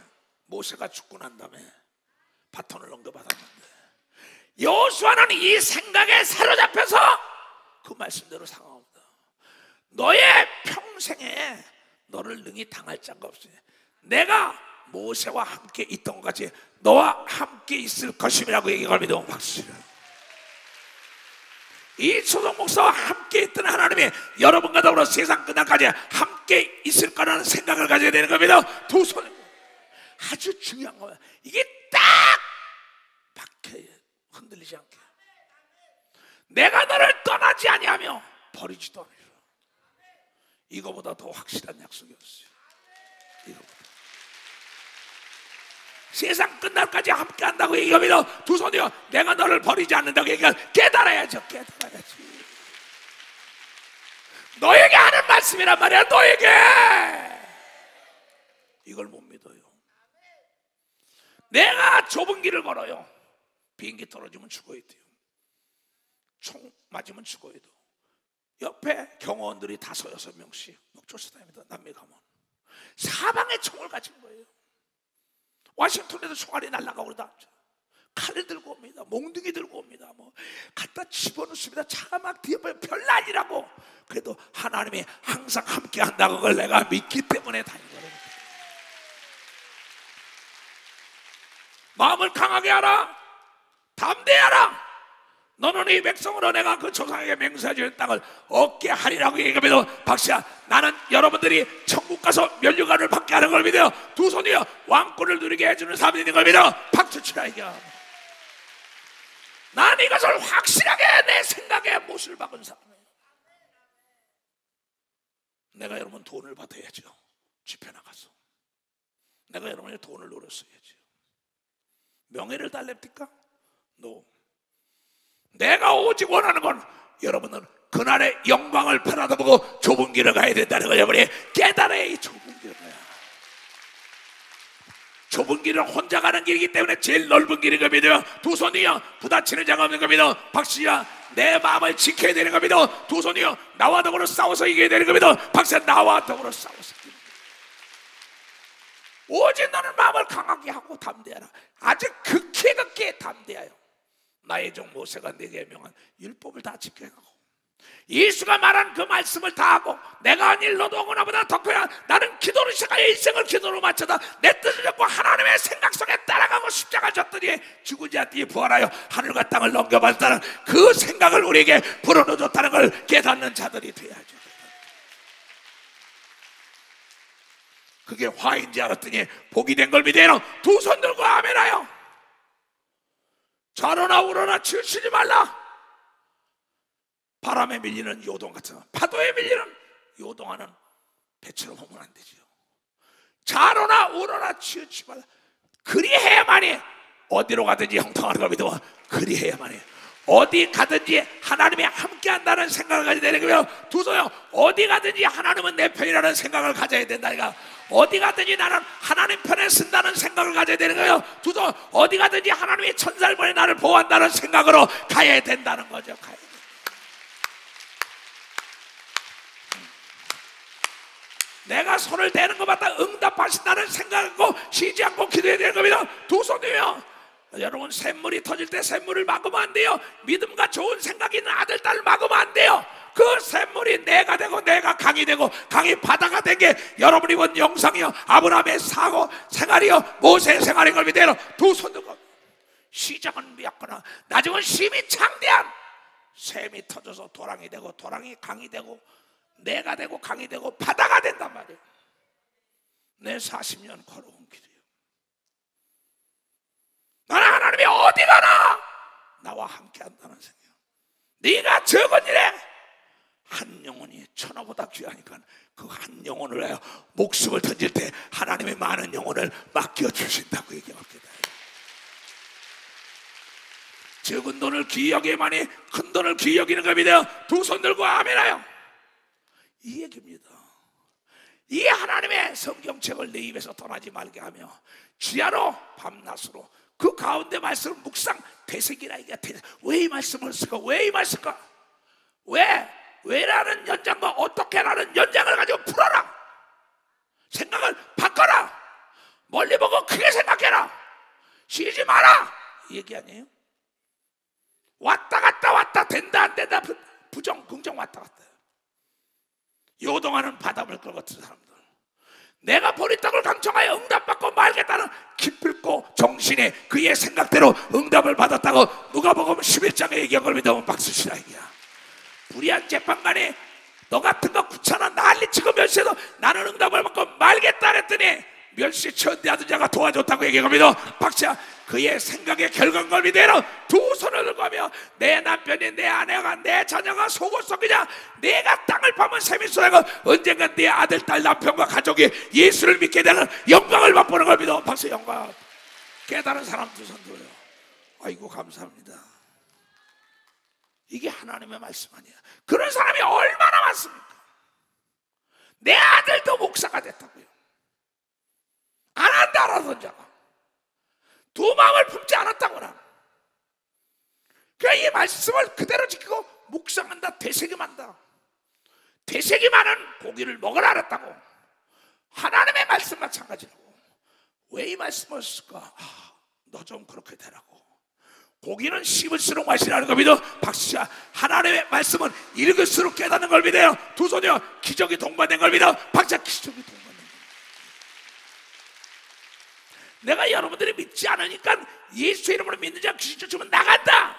모세가 죽고 난 다음에 바톤을 언급받았는데 여호수아는 이 생각에 사로잡혀서 그 말씀대로 상황합니다. 너의 평생에 너를 능히 당할 자가 없으니 내가 모세와 함께 있던 것 같이 너와 함께 있을 것임이라고 얘기합니다. 박수. 이 초동 목사와 함께 있던 하나님이 여러분과 더불어 세상 끝날까지 함께 있을 거라는 생각을 가져야 되는 겁니다. 두 손 아주 중요한 거야. 이게 딱 박혀야 흔들리지 않게. 내가 너를 떠나지 아니하며 버리지도 않으리라. 이거보다 더 확실한 약속이 없어요. 이거보다. 세상 끝날까지 함께 한다고 얘기하면 두 손이요. 내가 너를 버리지 않는다고 얘기하면 깨달아야죠. 깨달아야지. 너에게 하는 말씀이란 말이야. 너에게. 이걸 못 믿어요. 내가 좁은 길을 걸어요. 비행기 떨어지면 죽어야 돼요. 총 맞으면 죽어야 돼요. 옆에 경호원들이 5-6명씩 쫓아다닙니다. 남미 가면 사방에 총을 가진 거예요. 워싱턴에도 총알이 날아가고 그러다 칼을 들고 옵니다. 몽둥이 들고 옵니다. 뭐 갖다 집어넣습니다. 차가 막 뒤에 별 난리라고. 그래도 하나님이 항상 함께 한다고 그걸 내가 믿기 때문에 다닌 거예요. 마음을 강하게 하라. 담대하라. 너는 이 백성으로 내가 그 조상에게 맹세해 준 땅을 얻게 하리라고 얘기하면서 박씨야, 나는 여러분들이 천국 가서 면류관을 받게 하는 걸 믿어요. 두 손이여 왕권을 누리게 해주는 사람이 있는 걸 믿어. 박수 치라 이겨. 난 이것을 확실하게 내 생각에 못을 박은 사람이에요. 내가 여러분 돈을 받아야죠. 집회 나가서 내가 여러분의 돈을 노렸어야죠. 명예를 달랩니까? No. 내가 오직 원하는 건 여러분은 그날의 영광을 바라다보고 좁은 길을 가야 된다는 거 여러분이 깨달아야 이 좁은 길을 가야. 좁은 길은 혼자 가는 길이기 때문에 제일 넓은 길인 겁니다. 두 손이여 부딪히는 자가 없는 겁니다. 박씨야 내 마음을 지켜야 되는 겁니다. 두 손이여 나와 더불어 싸워서 이겨야 되는 겁니다. 박씨야 나와 더불어 싸워서 오직 너는 마음을 강하게 하고 담대하라. 아주 극히 담대하여 나의 종 모세가 내게 명한 율법을 다 지켜가고 예수가 말한 그 말씀을 다 하고 내가 한 일 너도 하고 나보다 더 커야 나는 기도로 시작하여 일생을 기도로 마쳐다 내 뜻을 잡고 하나님의 생각 속에 따라가고 십자가 졌더니 죽은 자들이 부활하여 하늘과 땅을 넘겨받았다는 그 생각을 우리에게 불어넣어줬다는 걸 깨닫는 자들이 되어야죠. 그게 화인지 알았더니 복이 된 걸 믿어요. 두 손 들고 아멘하여. 좌로나 우로나 치우치지 말라. 바람에 밀리는 요동 같은 파도에 밀리는 요동하는 배처럼 오면 안 되죠. 좌로나 우로나 치우치지 말라. 그리해야만이 어디로 가든지 형통하는 걸 믿어. 그리해야만이 어디 가든지 하나님이 함께 한다는 생각을 가져야 되는 거예요. 두 손요 어디 가든지 하나님은 내 편이라는 생각을 가져야 된다니까. 어디 가든지 나는 하나님 편에 쓴다는 생각을 가져야 되는 거예요. 두 손 어디 가든지 하나님이 천사를 보내 나를 보호한다는 생각으로 가야 된다는 거죠. 가야 돼. 내가 손을 대는 것마다 응답하신다는 생각하고 쉬지 않고 기도해야 되는 겁니다. 두 손이요 여러분 샘물이 터질 때 샘물을 막으면 안 돼요. 믿음과 좋은 생각이 있는 아들 딸을 막으면 안 돼요. 그 샘물이 내가 되고 내가 강이 되고 강이 바다가 된 게 여러분이 본 영상이요 아브라함의 사고 생활이요 모세의 생활인 걸 믿어요. 두 손 들고 시작은 미약거나 나중은 심히 창대한 샘이 터져서 도랑이 되고 도랑이 강이 되고 내가 되고 강이 되고 바다가 된단 말이에요. 내 40년 걸어온 길이에요. 나는 하나님이 어디 가나 나와 함께 한다는 생각. 네가 적은 일에 한 영혼이 천하보다 귀하니까 그 한 영혼을 위하여 목숨을 던질 때 하나님의 많은 영혼을 맡겨주신다고 얘기합니다. 적은 돈을 귀히 여기만이 큰 돈을 귀히 여기는 겁니다. 두 손 들고 아멘하여. 이 얘기입니다. 이 하나님의 성경책을 내 입에서 떠나지 말게 하며 주야로 밤낮으로 그 가운데 말씀을 묵상 되새기라. 이게 왜 이 말씀을 쓸까? 왜 이 말씀 쓸까? 왜라는 연장과 어떻게라는 연장을 가지고 풀어라. 생각을 바꿔라. 멀리 보고 크게 생각해라. 쉬지 마라. 이 얘기 아니에요? 왔다 갔다 왔다 된다 안 된다 부정 긍정 왔다 갔다. 요동하는 바닷물 것 같은 사람들, 내가 보리떡을 강청하여 응답받고 말겠다는 기필고 정신이 그의 생각대로 응답을 받았다고 누가복음 11장에 얘기한 걸 믿으면 박수 치라 이거야. 불의한 재판관이 너 같은 거 구차나 난리치고 멸시해도 나는 응답을 받고 말겠다 그랬더니 멸시쳐 내아들 자가 도와줬다고 얘기합니다. 박수야. 그의 생각의 결과인 걸 믿어라. 두 손을 들고 하며 내 남편이 내 아내가 내 자녀가 속을 썩이냐 내가 땅을 파면 샘이 쏟아고 언젠가 내 아들 딸 남편과 가족이 예수를 믿게 되는 영광을 맛보는 걸 믿어. 박수. 영광. 깨달은 사람 두 손 들어요. 아이고 감사합니다. 이게 하나님의 말씀 아니야. 그런 사람이 얼마나 많습니까? 내 아들도 목사가 됐다고요. 안 한다라던 자가 두 마음을 품지 않았다거나. 그러니까 이 말씀을 그대로 지키고 묵상한다, 되새김한다. 되새김하는 고기를 먹으라 알았다고. 하나님의 말씀 마찬가지라고. 왜 이 말씀을 쓸까? 너 좀 그렇게 되라고. 고기는 씹을수록 맛이라는 걸 믿어. 박수야. 하나님의 말씀은 읽을수록 깨닫는 걸 믿어요. 두 손이요 기적이 동반된 걸 믿어. 박수야. 기적이 동반된 걸. 내가 여러분들이 믿지 않으니까 예수 이름으로 믿는 자 귀신 쫓으면 나간다.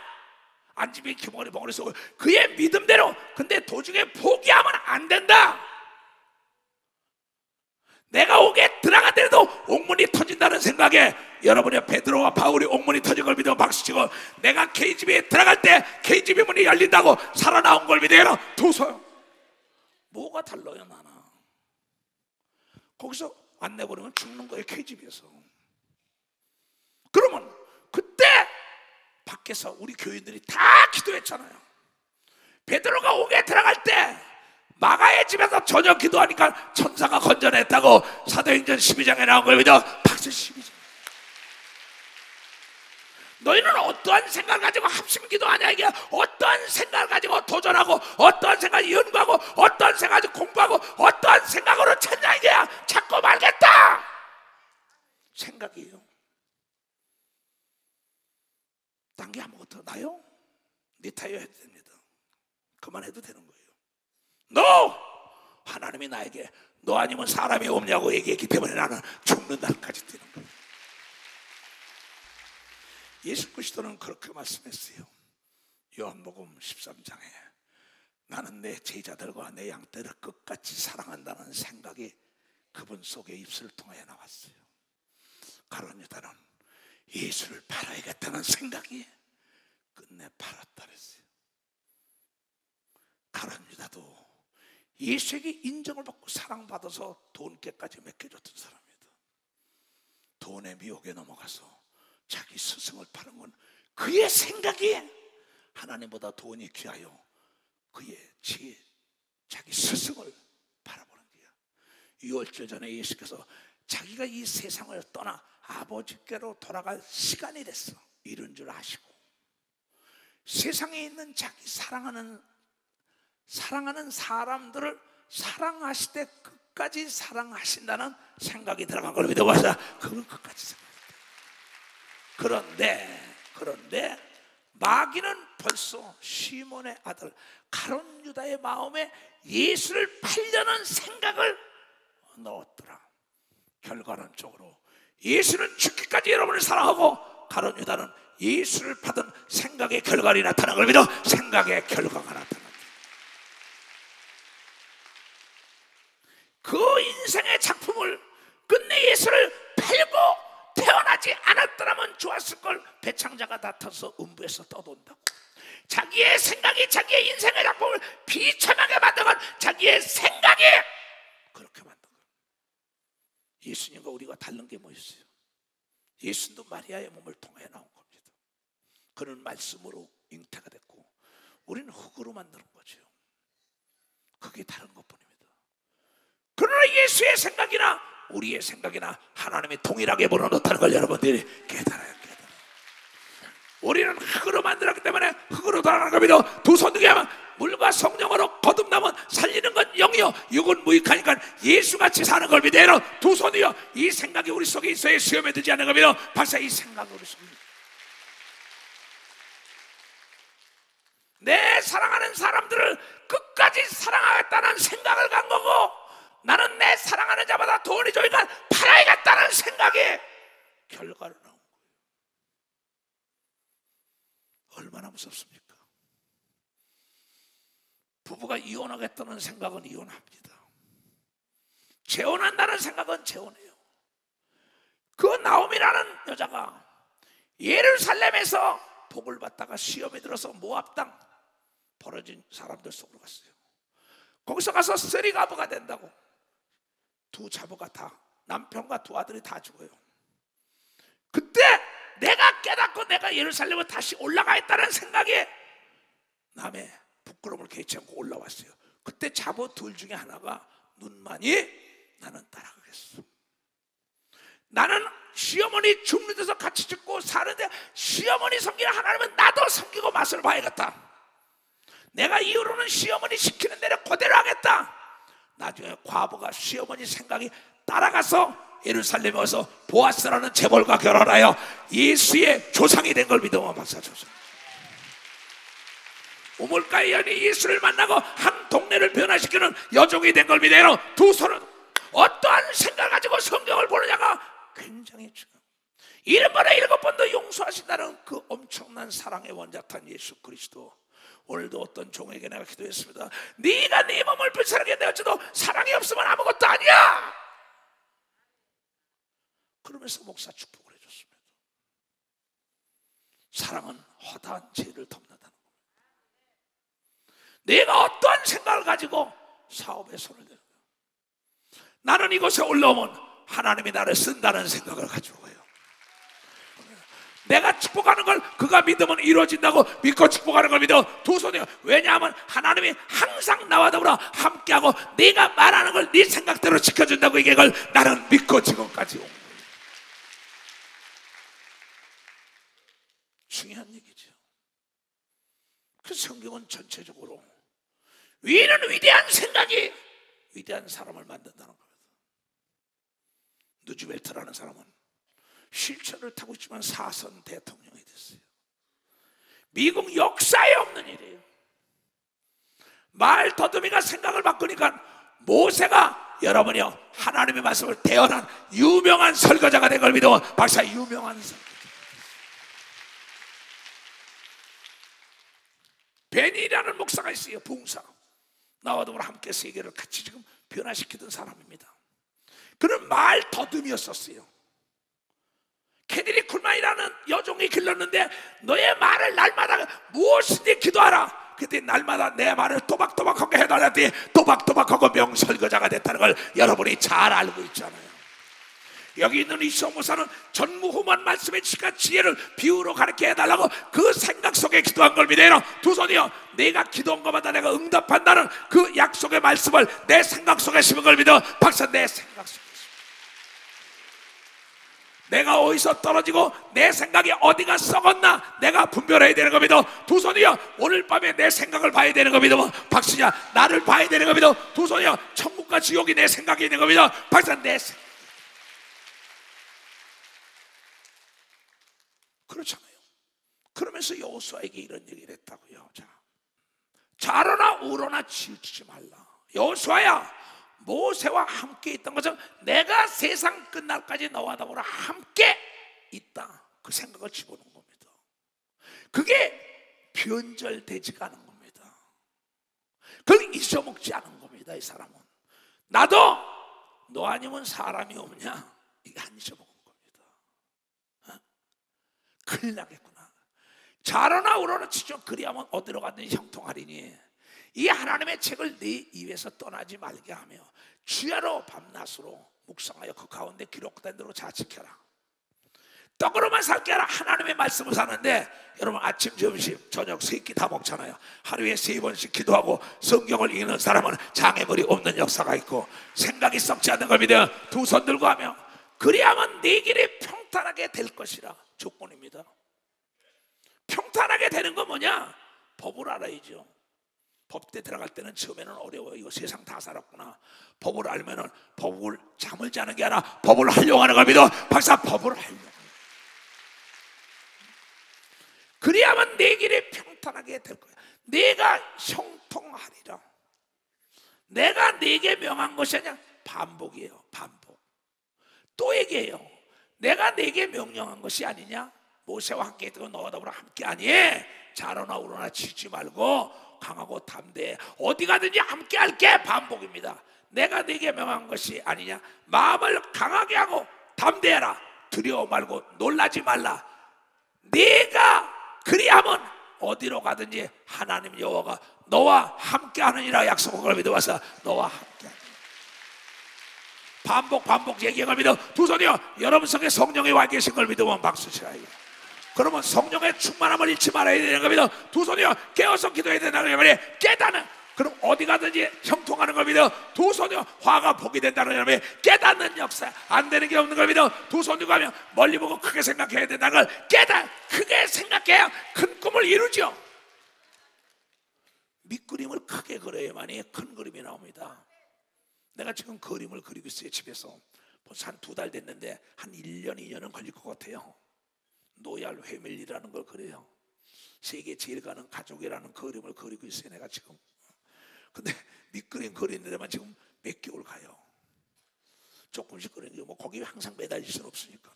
안집이 기몽원이 벙어리서 그의 믿음대로. 근데 도중에 포기하면 안 된다. 내가 옥에 들어가더라도 옥문이 터진다는 생각에 여러분의 베드로와 바울이 옥문이 터진 걸 믿어 박수치고, 내가 KGB에 들어갈 때 KGB 문이 열린다고 살아나온 걸 믿어요. 두서요. 뭐가 달라요? 나는 거기서 안 내버리면 죽는 거예요. KGB에서. 그러면 그때 밖에서 우리 교인들이 다 기도했잖아요. 베드로가 옥에 들어갈 때 마가의 집에서 저녁 기도하니까 천사가 건져냈다고 사도행전 12장에 나온 걸 믿어 박수. 12장. 너희는 어떠한 생각을 가지고 합심 기도하냐, 이게 어떠한 생각을 가지고 도전하고, 어떠한 생각을 연구하고, 어떠한 생각을 가지고 공부하고, 어떠한 생각으로 찾냐, 이게 찾고 말겠다. 생각이에요. 딴 게 아무것도 나요? 네 타요 해도 됩니다. 그만해도 되는 거예요. 너 하나님이 나에게 너 아니면 사람이 없냐고 얘기했기 때문에 나는 죽는 날까지 뛰는 거예요. 예수 그리스도는 그렇게 말씀했어요. 요한복음 13장에 나는 내 제자들과 내 양떼를 끝까지 사랑한다는 생각이 그분 속에 입술을 통해 나왔어요. 가룟 유다는 예수를 팔아야겠다는 생각이 끝내 팔았다 그랬어요. 가룟 유다도 예수에게 인정을 받고 사랑받아서 돈깨까지 맡겨줬던 사람입니다. 돈의 미혹에 넘어가서 자기 스승을 파는 건 그의 생각이 하나님보다 돈이 귀하여 그의 자기 스승을 바라보는 거야. 6월절 전에 예수께서 자기가 이 세상을 떠나 아버지께로 돌아갈 시간이 됐어. 이런 줄 아시고 세상에 있는 자기 사랑하는 사람들을 사랑하실 때 끝까지 사랑하신다는 생각이 들어간 걸 믿어봐서 그걸 끝까지 생각했다. 그런데 마귀는 벌써 시몬의 아들 가룟 유다의 마음에 예수를 팔려는 생각을 넣었더라. 결과는 쪽으로 예수는 죽기까지 여러분을 사랑하고 가룟 유다는 예수를 받은 생각의 결과를 나타난 걸 믿어 생각의 결과가 나타난다. 그 인생의 작품을 끝내 예수를 팔고 태어나지 않았더라면 좋았을 걸 배창자가 나타서 음부에서 떠돈다고. 자기의 생각이 자기의 인생의 작품을 비참하게 만든 건 자기의 생각이 그렇게 만든 거예요. 예수님과 우리가 다른 게 뭐 있어요? 예수도 마리아의 몸을 통해 나온 겁니다. 그는 말씀으로 잉태가 됐고 우리는 흙으로 만드는 거죠. 그게 다른 것뿐입니다. 그러나 예수의 생각이나 우리의 생각이나 하나님이 동일하게 불어넣다는 걸 여러분들이 깨달아요. 우리는 흙으로 만들었기 때문에 흙으로 돌아가는 겁니다. 두 손 두개 하면 물과 성령으로 거듭나면 살리는 건 영이요 육은 무익하니까 예수같이 사는 걸 믿어요. 두 손이요 이 생각이 우리 속에 있어야 시험에 들지 않는 겁니다. 박사 이 생각이 우리 속에 내 사랑하는 사람들을 끝까지 사랑하겠다는 생각을 간 거고 나는 내 사랑하는 자보다 돈이 좋으니까 팔아야겠다는 생각이 결과로 나온 거예요. 얼마나 무섭습니까? 부부가 이혼하겠다는 생각은 이혼합니다. 재혼한다는 생각은 재혼해요. 그 나오미라는 여자가 예루살렘에서 복을 받다가 시험에 들어서 모압 땅 벌어진 사람들 속으로 갔어요. 거기서 가서 쓰리가부가 된다고. 두 자부가 다 남편과 두 아들이 다 죽어요. 그때 내가 깨닫고 내가 예루살렘을 다시 올라가겠다는 생각에 남의 부끄러움을 개의치 않고 올라왔어요. 그때 자부 둘 중에 하나가 눈만이 나는 따라가겠어. 나는 시어머니 죽는 데서 같이 죽고 사는데 시어머니 섬기는 하나님은 나도 섬기고 맛을 봐야겠다. 내가 이후로는 시어머니 시키는 대로 그대로 하겠다. 나중에 과부가 시어머니 생각이 따라가서 예루살렘에 와서 보아스라는 재벌과 결혼하여 예수의 조상이 된 걸 믿으면 박사 조상. 우물가의 여인이 예수를 만나고 한 동네를 변화시키는 여종이 된 걸 믿어요. 두 손은 어떠한 생각을 가지고 성경을 보느냐가 굉장히 중요해요. 7번에 7번도 용서하신다는 그 엄청난 사랑의 원자탄 예수 그리스도, 오늘도 어떤 종에게 내가 기도했습니다. 네가 네 몸을 불쌍하게 내어줘도 사랑이 없으면 아무것도 아니야. 그러면서 목사 축복을 해줬습니다. 사랑은 허다한 죄를 덮는다는 겁니다. 내가 어떠한 생각을 가지고 사업에 손을 대는 거예요. 나는 이곳에 올라오면 하나님이 나를 쓴다는 생각을 가지고 가요. 내가 축복하는 걸 그가 믿으면 이루어진다고 믿고 축복하는 걸 믿어 두 손이요. 왜냐하면 하나님이 항상 나와 더불어 함께하고 네가 말하는 걸 네 생각대로 지켜준다고, 이게 걸 나는 믿고 지금까지 온 거예요. 중요한 얘기죠. 그래서 성경은 전체적으로 위는 위대한 생각이 위대한 사람을 만든다는 겁니다. 누즈벨트라는 사람은 휠체어를 타고 있지만 4선 대통령이 됐어요. 미국 역사에 없는 일이에요. 말 더듬이가 생각을 바꾸니까 모세가 여러분이요 하나님의 말씀을 대언한 유명한 설교자가 된 걸 믿어 박사, 유명한 설교자. 베니라는 목사가 있어요. 부흥사. 나와 더불어 함께 세계를 같이 지금 변화시키던 사람입니다. 그는 말 더듬이였었어요. 캐디리 쿨만이라는 여종이 길렀는데 너의 말을 날마다 무엇이든지 기도하라. 그때 날마다 내 말을 또박또박하게 해달라더니 또박또박하고 명설교자가 됐다는 걸 여러분이 잘 알고 있잖아요. 여기 있는 이수호 목사는 전무후무한 말씀의 지가 지혜를 비유로 가르쳐 해달라고 그 생각 속에 기도한 걸 믿어요. 두 손이요, 내가 기도한 것마다 내가 응답한다는 그 약속의 말씀을 내 생각 속에 심은 걸 믿어 박사, 내 생각 속에 내가 어디서 떨어지고 내 생각이 어디가 썩었나 내가 분별해야 되는 겁니다. 두 손이요, 오늘 밤에 내 생각을 봐야 되는 겁니다. 박수냐, 나를 봐야 되는 겁니다. 두 손이요, 천국과 지옥이 내 생각이 있는 겁니다. 박사, 내 생각. 그렇잖아요. 그러면서 여호수아에게 이런 얘기를 했다고요. 자, 좌로나 우로나 치우치지 말라. 여호수아야, 모세와 함께 있던 것은 내가 세상 끝날까지 너와 더불어 함께 있다, 그 생각을 집어넣은 겁니다. 그게 변절되지가 않은 겁니다. 그걸 잊어먹지 않은 겁니다. 이 사람은 나도 너 아니면 사람이 없냐, 이게 안 잊어먹은 겁니다. 큰일 나겠구나. 좌로나 우로나 치죠. 그리하면 어디로 가든지 형통하리니 이 하나님의 책을 네 입에서 떠나지 말게 하며 주야로 밤낮으로 묵상하여 그 가운데 기록된 대로 자직해라. 떡으로만 살게 하라. 하나님의 말씀을 사는데 여러분 아침, 점심, 저녁 세 끼 다 먹잖아요. 하루에 3번씩 기도하고 성경을 읽는 사람은 장애물이 없는 역사가 있고 생각이 썩지 않는 걸 믿어 두 손 들고 하며 그리하면 네 길이 평탄하게 될 것이라. 조건입니다. 평탄하게 되는 건 뭐냐? 법을 알아야죠. 법대 들어갈 때는 처음에는 어려워요. 이거 세상 다 살았구나. 법을 알면은 법을 잠을 자는 게 아니라 법을 하려고 하는 걸 믿어 박사, 법을 하려고. 그리하면 내 길이 평탄하게 될 거야. 내가 형통하리라. 내가 네게 명한 것이 아니야. 반복이에요. 반복. 또 얘기해요. 내가 네게 명령한 것이 아니냐. 모세와 함께 있고 너와 더불어 함께 하니 좌로나 우로나 치지 말고 강하고 담대해 어디 가든지 함께 할게. 반복입니다. 내가 네게 명한 것이 아니냐. 마음을 강하게 하고 담대해라. 두려워 말고 놀라지 말라. 네가 그리하면 어디로 가든지 하나님 여호와가 너와 함께 하느니라 약속한 걸 믿어와서 너와 함께 하느니라. 반복 얘기한 걸 믿어 두 손이요, 여러분 속에 성령이 와 계신 걸 믿으면 박수 쳐요. 그러면 성령의 충만함을 잃지 말아야 되는 겁니다. 두 손이요, 깨어서 기도해야 된다는 말이에요. 깨닫는. 그럼 어디 가든지 형통하는 걸 믿어 두 손이요, 화가 복이 된다는 말이에요. 깨닫는 역사. 안 되는 게 없는 걸 믿어 두 손 들고 하면 멀리 보고 크게 생각해야 된다는 걸 크게 생각해야 큰 꿈을 이루죠. 밑그림을 크게 그려야만이 큰 그림이 나옵니다. 내가 지금 그림을 그리고 있어요. 집에서 벌써 한 2달 됐는데 한 1년 2년은 걸릴 것 같아요. 노얄 회밀리라는 걸 그려요. 세계 제일 가는 가족이라는 그림을 그리고 있어요. 내가 지금. 근데 밑그림 그리는 데만 지금 몇 개월 가요. 조금씩 그리는 게 뭐 거기 항상 매달릴 수는 없으니까.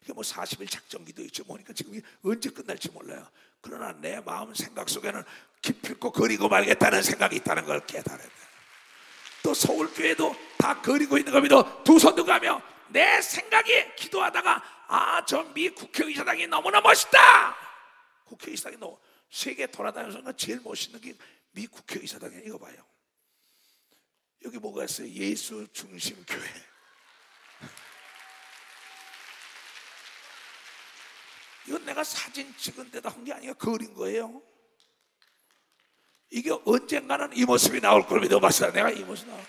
이게 뭐 40일 작전기도 있죠. 뭐니까 지금 언제 끝날지 몰라요. 그러나 내 마음 생각 속에는 기필코 그리고 말겠다는 생각이 있다는 걸 깨달아야 돼. 또 서울교회도 다 그리고 있는 겁니다. 두 손 들고 하며 내 생각이 기도하다가 저 미 국회의사당이 너무나 멋있다. 국회의사당이 너무 세계 돌아다니면서 제일 멋있는 게 미 국회의사당이에요. 이거 봐요. 여기 뭐가 있어요? 예수 중심 교회. 이건 내가 사진 찍은 데다 한 게 아니라 그린 거예요. 이게 언젠가는 이 모습이 나올 걸 믿어봤어요. 내가 이 모습 나와.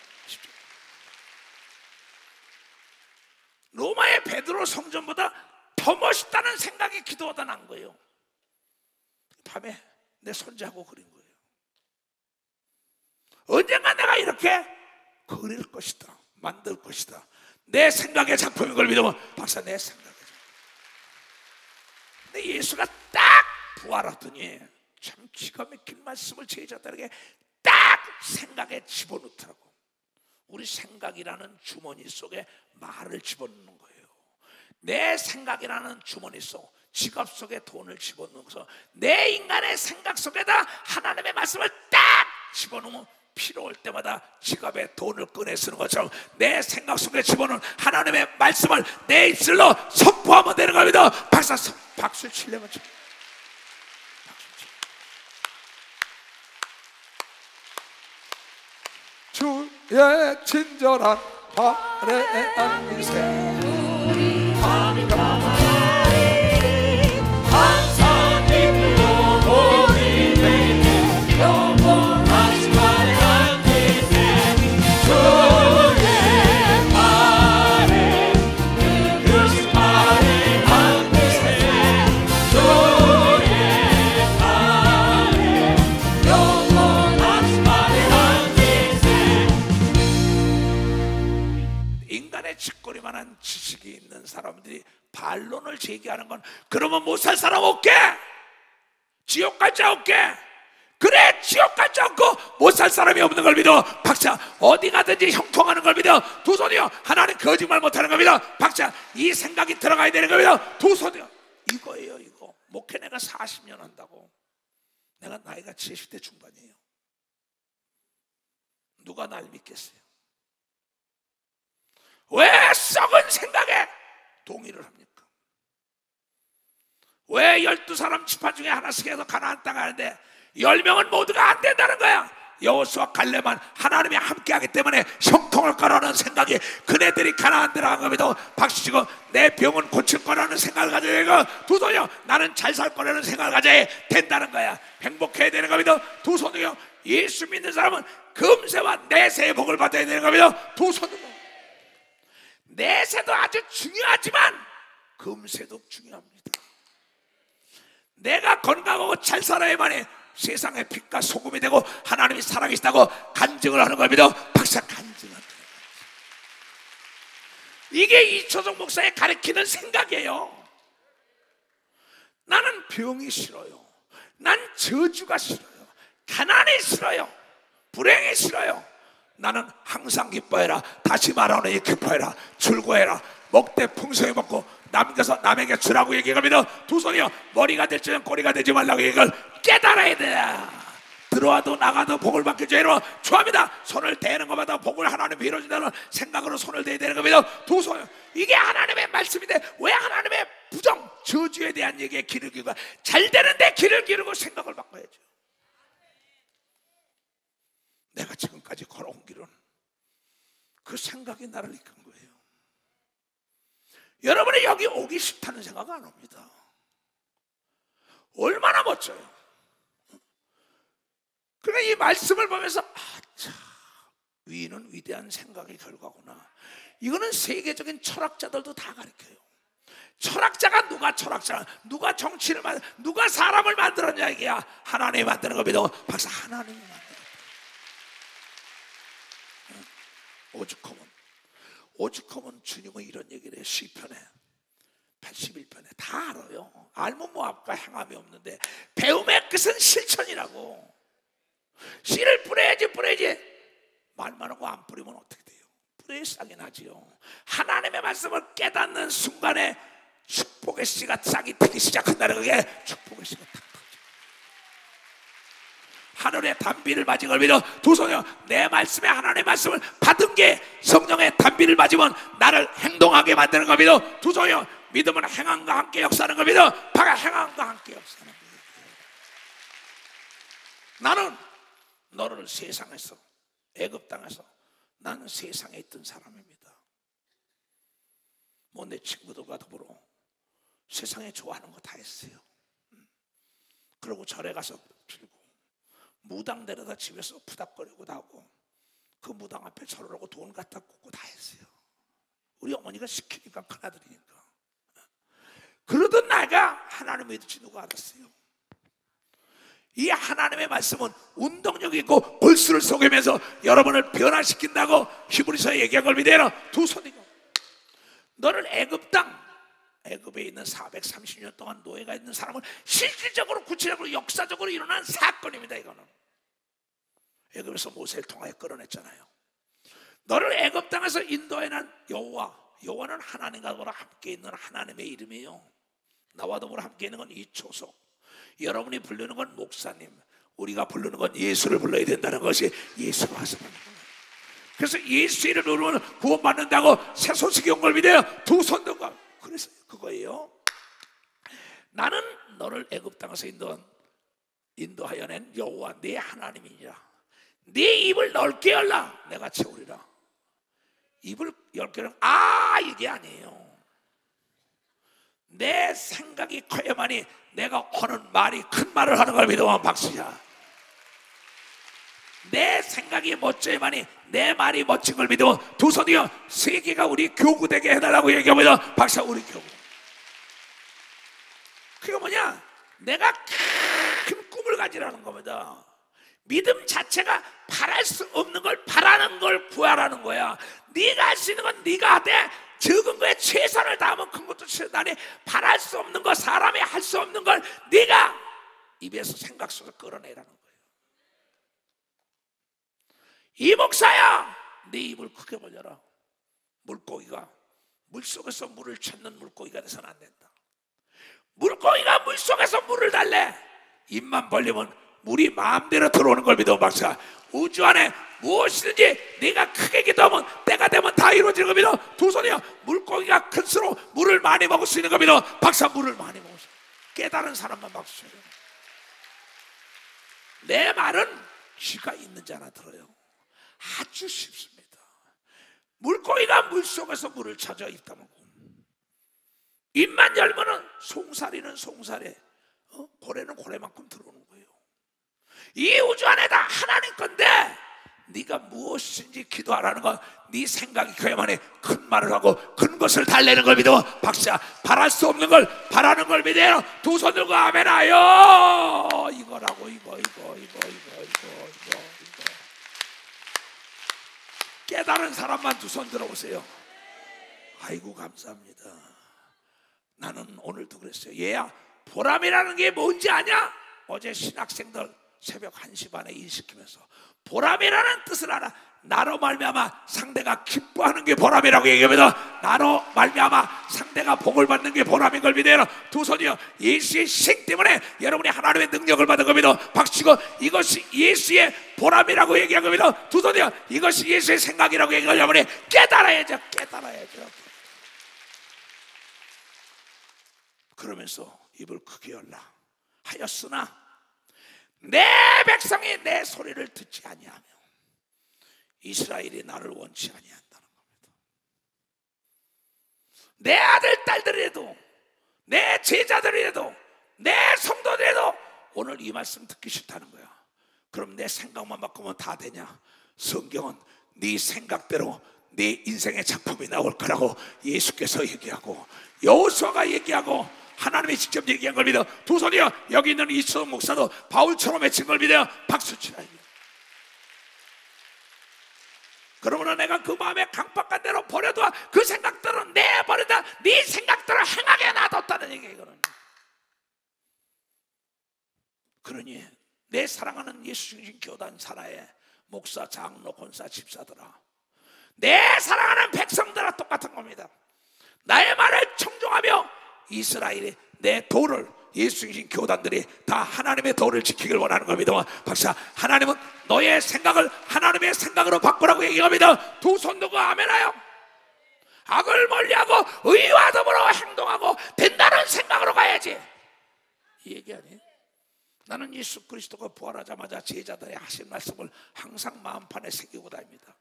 로마의 베드로 성전보다 더 멋있다는 생각이 기도하다 난 거예요. 밤에 내 손자하고 그린 거예요. 언젠가 내가 이렇게 그릴 것이다, 만들 것이다. 내 생각의 작품인 걸 믿으면 박사 내 생각의 작품. 근데 예수가 딱 부활하더니 참 기가 막힌 말씀을 제자들에게 딱 생각에 집어넣더라고. 우리 생각이라는 주머니 속에 말을 집어넣는 거예요. 내 생각이라는 주머니 속, 지갑 속에 돈을 집어넣어서 내 인간의 생각 속에다 하나님의 말씀을 딱 집어넣으면 필요할 때마다 지갑에 돈을 꺼내 쓰는 것처럼 내 생각 속에 집어넣은 하나님의 말씀을 내 입술로 선포하면 되는 겁니다. 박수 치려면 쳐. 주의 친절한 발에 안기세 우리 하나님 지식이 있는 사람들이 반론을 제기하는 건 그러면 못 살 사람 없게, 지옥 갈 자 없게. 그래, 지옥 갈 자 없고 못 살 사람이 없는 걸 믿어. 박사, 어디 가든지 형통하는 걸 믿어. 두 손이요, 하나님 거짓말 못하는 걸 믿어. 박사, 이 생각이 들어가야 되는 걸 믿어. 두 손이요. 이거예요. 이거 목회 내가 40년 한다고. 내가 나이가 70대 중반이에요. 누가 날 믿겠어요? 왜 썩은 생각에 동의를 합니까? 왜 12사람 지파 중에 하나씩 해서 가나안 땅 가는데 10명은 모두가 안 된다는 거야? 여호수아 갈렙만 하나님이 함께하기 때문에 형통할 거라는 생각이, 그네들이 가나안 들어간 겁니다. 박수치고 내 병은 고칠 거라는 생각을 가져야 되고, 두 손이요, 나는 잘 살 거라는 생각을 가져야 된다는 거야. 행복해야 되는 겁니다. 두 손이요, 예수 믿는 사람은 금세와 내세의 복을 받아야 되는 겁니다. 두 손으로. 내세도 아주 중요하지만 금세도 중요합니다. 내가 건강하고 잘 살아야만이 세상의 빛과 소금이 되고 하나님이 살아계시다고 간증을 하는 겁니다. 박사, 간증을. 이게 이초정 목사의 가르치는 생각이에요. 나는 병이 싫어요. 난 저주가 싫어요. 가난이 싫어요. 불행이 싫어요. 나는 항상 기뻐해라. 다시 말하노니 기뻐해라. 즐거워해라. 먹되 풍성히 먹고 남겨서 남에게 주라고 얘기합니다. 두 손이요, 머리가 될지는 꼬리가 되지 말라고 얘기를 깨달아야 돼. 들어와도 나가도 복을 받게 죄로 좋아합니다. 손을 대는 것마다 복을 하나님이 이루어진다는 생각으로 손을 대야 되는 겁니다. 두 손, 이게 하나님의 말씀인데 왜 하나님의 부정, 저주에 대한 얘기에 귀를 기울고, 잘 되는데 귀를 기울고 생각을 바꿔야죠. 내가 지금까지 걸어온 길은 그 생각이 나를 이끈 거예요. 여러분이 여기 오기 싫다는 생각 안 옵니다. 얼마나 멋져요. 그러니까 이 말씀을 보면서 참, 위는 위대한 생각의 결과구나. 이거는 세계적인 철학자들도 다 가르쳐요. 철학자가 누가 정치를 누가 사람을 만들었냐 이게야. 하나님이 만드는 겁니다. 박사, 하나님이 만드는 오죽하면 주님은 이런 얘기를 해요. 시편에 81편에 다 알아요. 알면 뭐합니까? 행함이 없는데 배움의 끝은 실천이라고. 씨를 뿌려야지. 말만 하고 안 뿌리면 어떻게 돼요? 뿌려야 싹이 나지요. 하나님의 말씀을 깨닫는 순간에 축복의 씨가 싹이 트기 시작한다는 그게 축복의 씨가 탁 터져. 하늘의 단비를 맞은 걸 믿어. 두 손이요, 내 말씀에 하나님의 말씀을 받은 게 성령의 단비를 맞으면 나를 행동하게 만드는 걸 믿어. 두 손이요, 믿음은 행함과 함께 역사하는 걸 믿어. 바가 행함과 함께 역사하는 걸 믿어. 나는 너를 세상에서, 애굽 땅에서 나는 세상에 있던 사람입니다. 뭐 내 친구들과 더불어 세상에 좋아하는 거 다 했어요. 그리고 절에 가서 빌고 무당 데려다 집에서 푸닥거리고 나고 그 무당 앞에 절을 하고 돈 갖다 꽂고 다 했어요. 우리 어머니가 시키니까, 큰아들이니까. 그러던 나가 하나님의 뜻이 누가 알았어요? 이 하나님의 말씀은 운동력 있고 골수를 속이면서 여러분을 변화시킨다고 히브리서에 얘기한 걸 믿어요. 두 손이고 너를 애굽 땅, 애굽에 있는 430년 동안 노예가 있는 사람을 실질적으로 구체적으로 역사적으로 일어난 사건입니다. 이거는 애굽에서 모세를 통하여 끌어냈잖아요. 너를 애굽 땅에서 인도해낸 여호와, 여호와는 하나님과 더불어 함께 있는 하나님의 이름이에요. 나와 더불어 함께 있는 건 이초석, 여러분이 부르는 건 목사님, 우리가 부르는 건 예수를 불러야 된다는 것이 예수가 와서 부르는 거예요. 그래서 예수 이름을 부르면 구원받는다고 새 소식이 온 걸 믿어요. 두 손 들고. 그래서 그거예요. 나는 너를 애굽 땅에서 인도하여 낸 여호와 네 하나님이니라. 네 입을 넓게 열라, 내가 채우리라. 입을 넓게 열라, 이게 아니에요. 내 생각이 커야만이 내가 하는 말이 큰 말을 하는 걸 믿으면 박수야. 내 생각이 멋져야만이 내 말이 멋진 걸 믿으면 두 손이요, 세계가 우리 교구되게 해달라고 얘기하면 박수. 우리 교구. 그게 뭐냐? 내가 큰 꿈을 가지라는 겁니다. 믿음 자체가 바랄 수 없는 걸 바라는 걸 구하라는 거야. 네가 할 수 있는 건 네가 하되 적은 거에 최선을 다하면 큰 것도 최선하니 바랄 수 없는 거, 사람이 할 수 없는 걸 네가 입에서 생각 속에서 끌어내라는 거예요. 이 목사야, 네 입을 크게 벌려라. 물고기가 물속에서 물을 찾는 물고기가 돼서는 안 된다. 물고기가 물속에서 물을 달래 입만 벌리면 물이 마음대로 들어오는 걸 믿어. 박사, 우주 안에 무엇이든지 네가 크게 기도하면 때가 되면 다 이루어지는 걸 믿어. 두 손이요, 물고기가 큰수록 물을 많이 먹을 수 있는 걸 믿어. 박사, 물을 많이 먹을 수 있어. 깨달은 사람만 박수 쳐요. 내 말은 귀가 있는 자나 들어요. 아주 쉽습니다. 물고기가 물속에서 물을 찾아 입다 먹고 입만 열면은 송사리는 송사리, 고래는 고래만큼 들어오는 거예요. 이 우주 안에 다 하나님 건데 네가 무엇인지 기도하라는 건 네 생각이 커야만 해. 큰 말을 하고 큰 것을 달래는 걸 믿어. 박사, 바랄 수 없는 걸 바라는 걸 믿어요. 두 손 들고 아멘 하여. 이거라고, 이거. 깨달은 사람만 두 손 들어보세요. 아이고 감사합니다. 나는 오늘도 그랬어요. 얘야, 보람이라는 게 뭔지 아냐? 어제 신학생들 새벽 1시 반에 일시키면서 보람이라는 뜻을 알아. 나로 말미암아 상대가 기뻐하는 게 보람이라고 얘기합니다. 나로 말미암아 상대가 복을 받는 게 보람인 걸 믿어요. 두 손이요, 예수의 생 때문에 여러분이 하나님의 능력을 받은 겁니다. 박치고 이것이 예수의 보람이라고 얘기한 겁니다. 두 손이요, 이것이 예수의 생각이라고 얘기하면 여러분이 깨달아야죠. 그러면서 입을 크게 열라 하였으나 내 백성이 내 소리를 듣지 아니하며 이스라엘이 나를 원치 아니한다는 겁니다. 내 아들 딸들이라도, 내 제자들이라도, 내 성도들이라도 오늘 이 말씀 듣기 싫다는 거야. 그럼 내 생각만 바꾸면 다 되냐? 성경은 네 생각대로 네 인생의 작품이 나올 거라고 예수께서 얘기하고 여호수아가 얘기하고 하나님이 직접 얘기한 걸 믿어. 두 손이요, 여기 있는 이수석 목사도 바울처럼 외친 걸 믿어요. 박수 치라. 그러므로 내가 그 마음에 강박한 대로 버려둬. 그 생각대로 내버려둬. 네 생각대로 행하게 놔뒀다는 얘기야. 이거는. 그러니 내 사랑하는 예수 중심 교단 산하의 목사, 장로, 권사, 집사들아, 내 사랑하는 백성들아 똑같은 겁니다. 나의 말을 청종하며 이스라엘이 내 도를, 예수님 교단들이 다 하나님의 도를 지키길 원하는 겁니다. 박사, 하나님은 너의 생각을 하나님의 생각으로 바꾸라고 얘기합니다. 두 손 들고 아멘하여. 악을 멀리하고 의와 더불어 행동하고 된다는 생각으로 가야지. 이 얘기 아니에요? 나는 예수 그리스도가 부활하자마자 제자들의 하신 말씀을 항상 마음판에 새기고 다닙니다.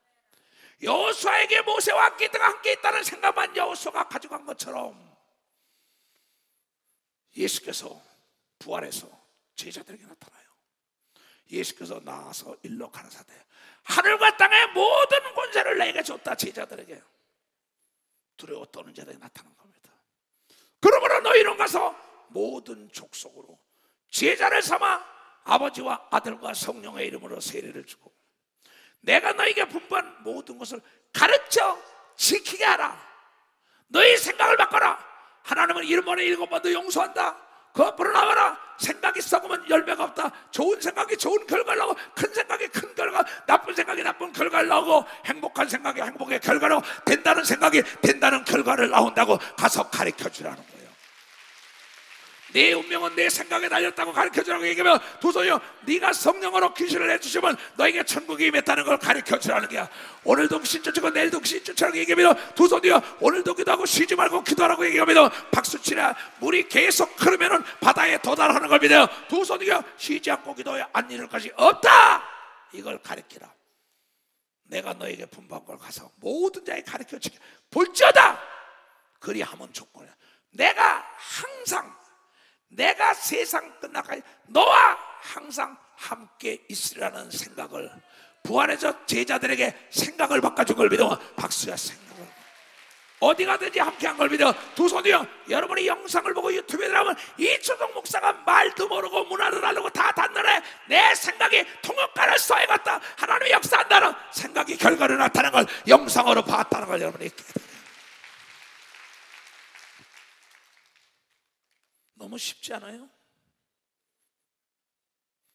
여호수아에게 모세와 기드가 함께 있다는 생각만 여호수아가 가지고 간 것처럼 예수께서 부활해서 제자들에게 나타나요. 예수께서 나와서 일러 가라사대 하늘과 땅의 모든 권세를 내게 줬다. 제자들에게 두려워 떠는 자들에게 나타난 겁니다. 그러므로 너희는 가서 모든 족속으로 제자를 삼아 아버지와 아들과 성령의 이름으로 세례를 주고 내가 너희에게 분부한 모든 것을 가르쳐 지키게 하라. 너희 생각을 바꿔라. 하나님은 1번에 7번도 용서한다. 그 앞으로 나와라. 생각이 썩으면 열매가 없다. 좋은 생각이 좋은 결과를 나오고, 큰 생각이 큰 결과, 나쁜 생각이 나쁜 결과를 나오고, 행복한 생각이 행복의 결과로, 된다는 생각이 된다는 결과를 나온다고 가서 가르쳐 주라는 거예요. 내 운명은 내 생각에 달렸다고 가르쳐주라고 얘기하면 도소요 네가 성령으로 귀신을 내주시면 너에게 천국이 임했다는 걸 가르쳐주라는 거야. 오늘도 신주치고 내일도 신주치라고 얘기하면 도소요 오늘도 기도하고 쉬지 말고 기도하라고 얘기하면 박수치라 물이 계속 흐르면 바다에 도달하는 겁니다. 도소요 쉬지 않고 기도해 안 이룰 것이 없다. 이걸 가르치라. 내가 너에게 분부한 걸 가서 모든 자에 가르쳐주게 볼지어다. 그리하면 조건이야. 내가 세상 끝나까지 너와 항상 함께 있으라는 생각을 부활해서 제자들에게 생각을 바꿔준 걸 믿어. 박수야. 생각을 어디 가든지 함께한 걸 믿어. 두 손이요. 여러분이 영상을 보고 유튜브에 들어가면 이초동 목사가 말도 모르고 문화를 알고 다 단단해. 내 생각이 통역가를 써야겠다. 하나님의 역사한다는 생각이 결과를 나타나는 걸 영상으로 봤다는 걸 여러분이 너무 쉽지 않아요?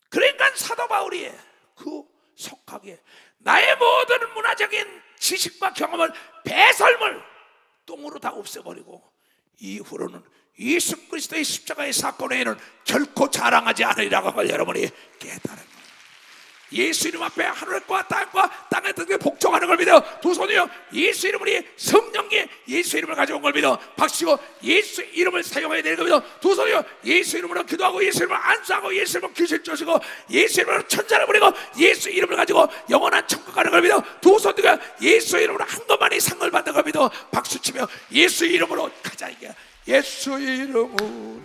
그러니까 사도 바울이 그 속하게 나의 모든 문화적인 지식과 경험을 배설물 똥으로 다 없애버리고 이후로는 예수 그리스도의 십자가의 사건 외에는 결코 자랑하지 않으리라고 여러분이 깨달은 거예요. 예수 이름 앞에 하늘과 땅의 뜻에 복종하는 걸 믿어. 두 손이요. 예수 이름으로 성령이 예수 이름을 가져온 걸 믿어. 박수고 예수 이름을 사용해야 되는 걸 믿어. 두 손이요. 예수 이름으로 기도하고 예수 이름으로 안수하고 예수 이름으로 귀신 쫓으고 예수 이름으로 천사를 부리고 예수 이름을 가지고 영원한 천국 가는 걸 믿어. 두 손이요. 예수 이름으로 한 것만이 상을 받는 걸 믿어. 박수치며 예수 이름으로 가자. 이게 예수 이름으로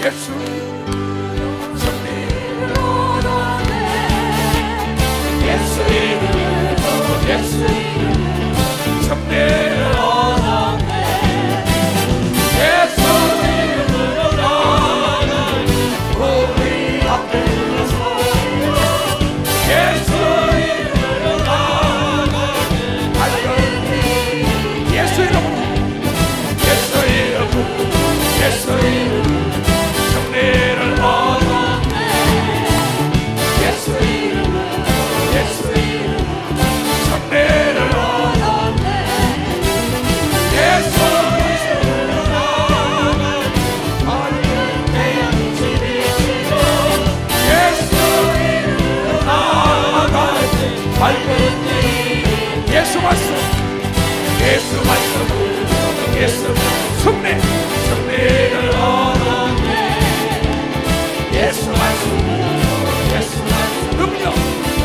예수 이름으로 성령 예수 이름으로 예수 이름으로 성례를 얻었네. 예수 이름으로 나는 우리 앞에 서요. 예수 이름으로 나는 달려니 예수 이름으로 예수 이름으로 예수 이름으로 성례를 얻었네. 예수 이름으로 예수 이름 성례를 얻었네. 예수 이름으로 나는 밝은 태양 집이시고 예수 이름으로 나아갈 밝은 길 예수 말씀 예수 말씀 예수 성례를 얻었네. 예수 말씀 예수 말씀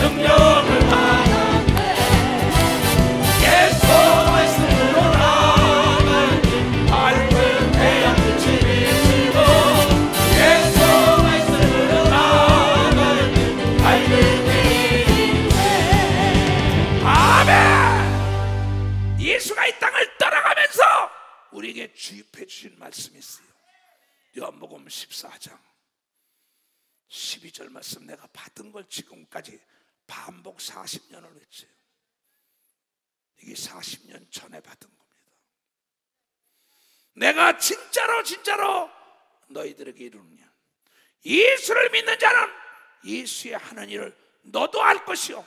능력을 받았네. 예수 말씀으로 나는 밝은 태양빛이 비치고 예수 말씀으로 나는 밝은 빛이네. 아멘. 예수가 이 땅을 떠나가면서 우리에게 주입해 주신 말씀이 있어요. 요한복음 14장 12절 말씀. 내가 받은 걸 지금까지 반복 40년을 했어요. 이게 40년 전에 받은 겁니다. 내가 진짜로 너희들에게 이르느냐. 예수를 믿는 자는 예수의 하는 일을 너도 할 것이요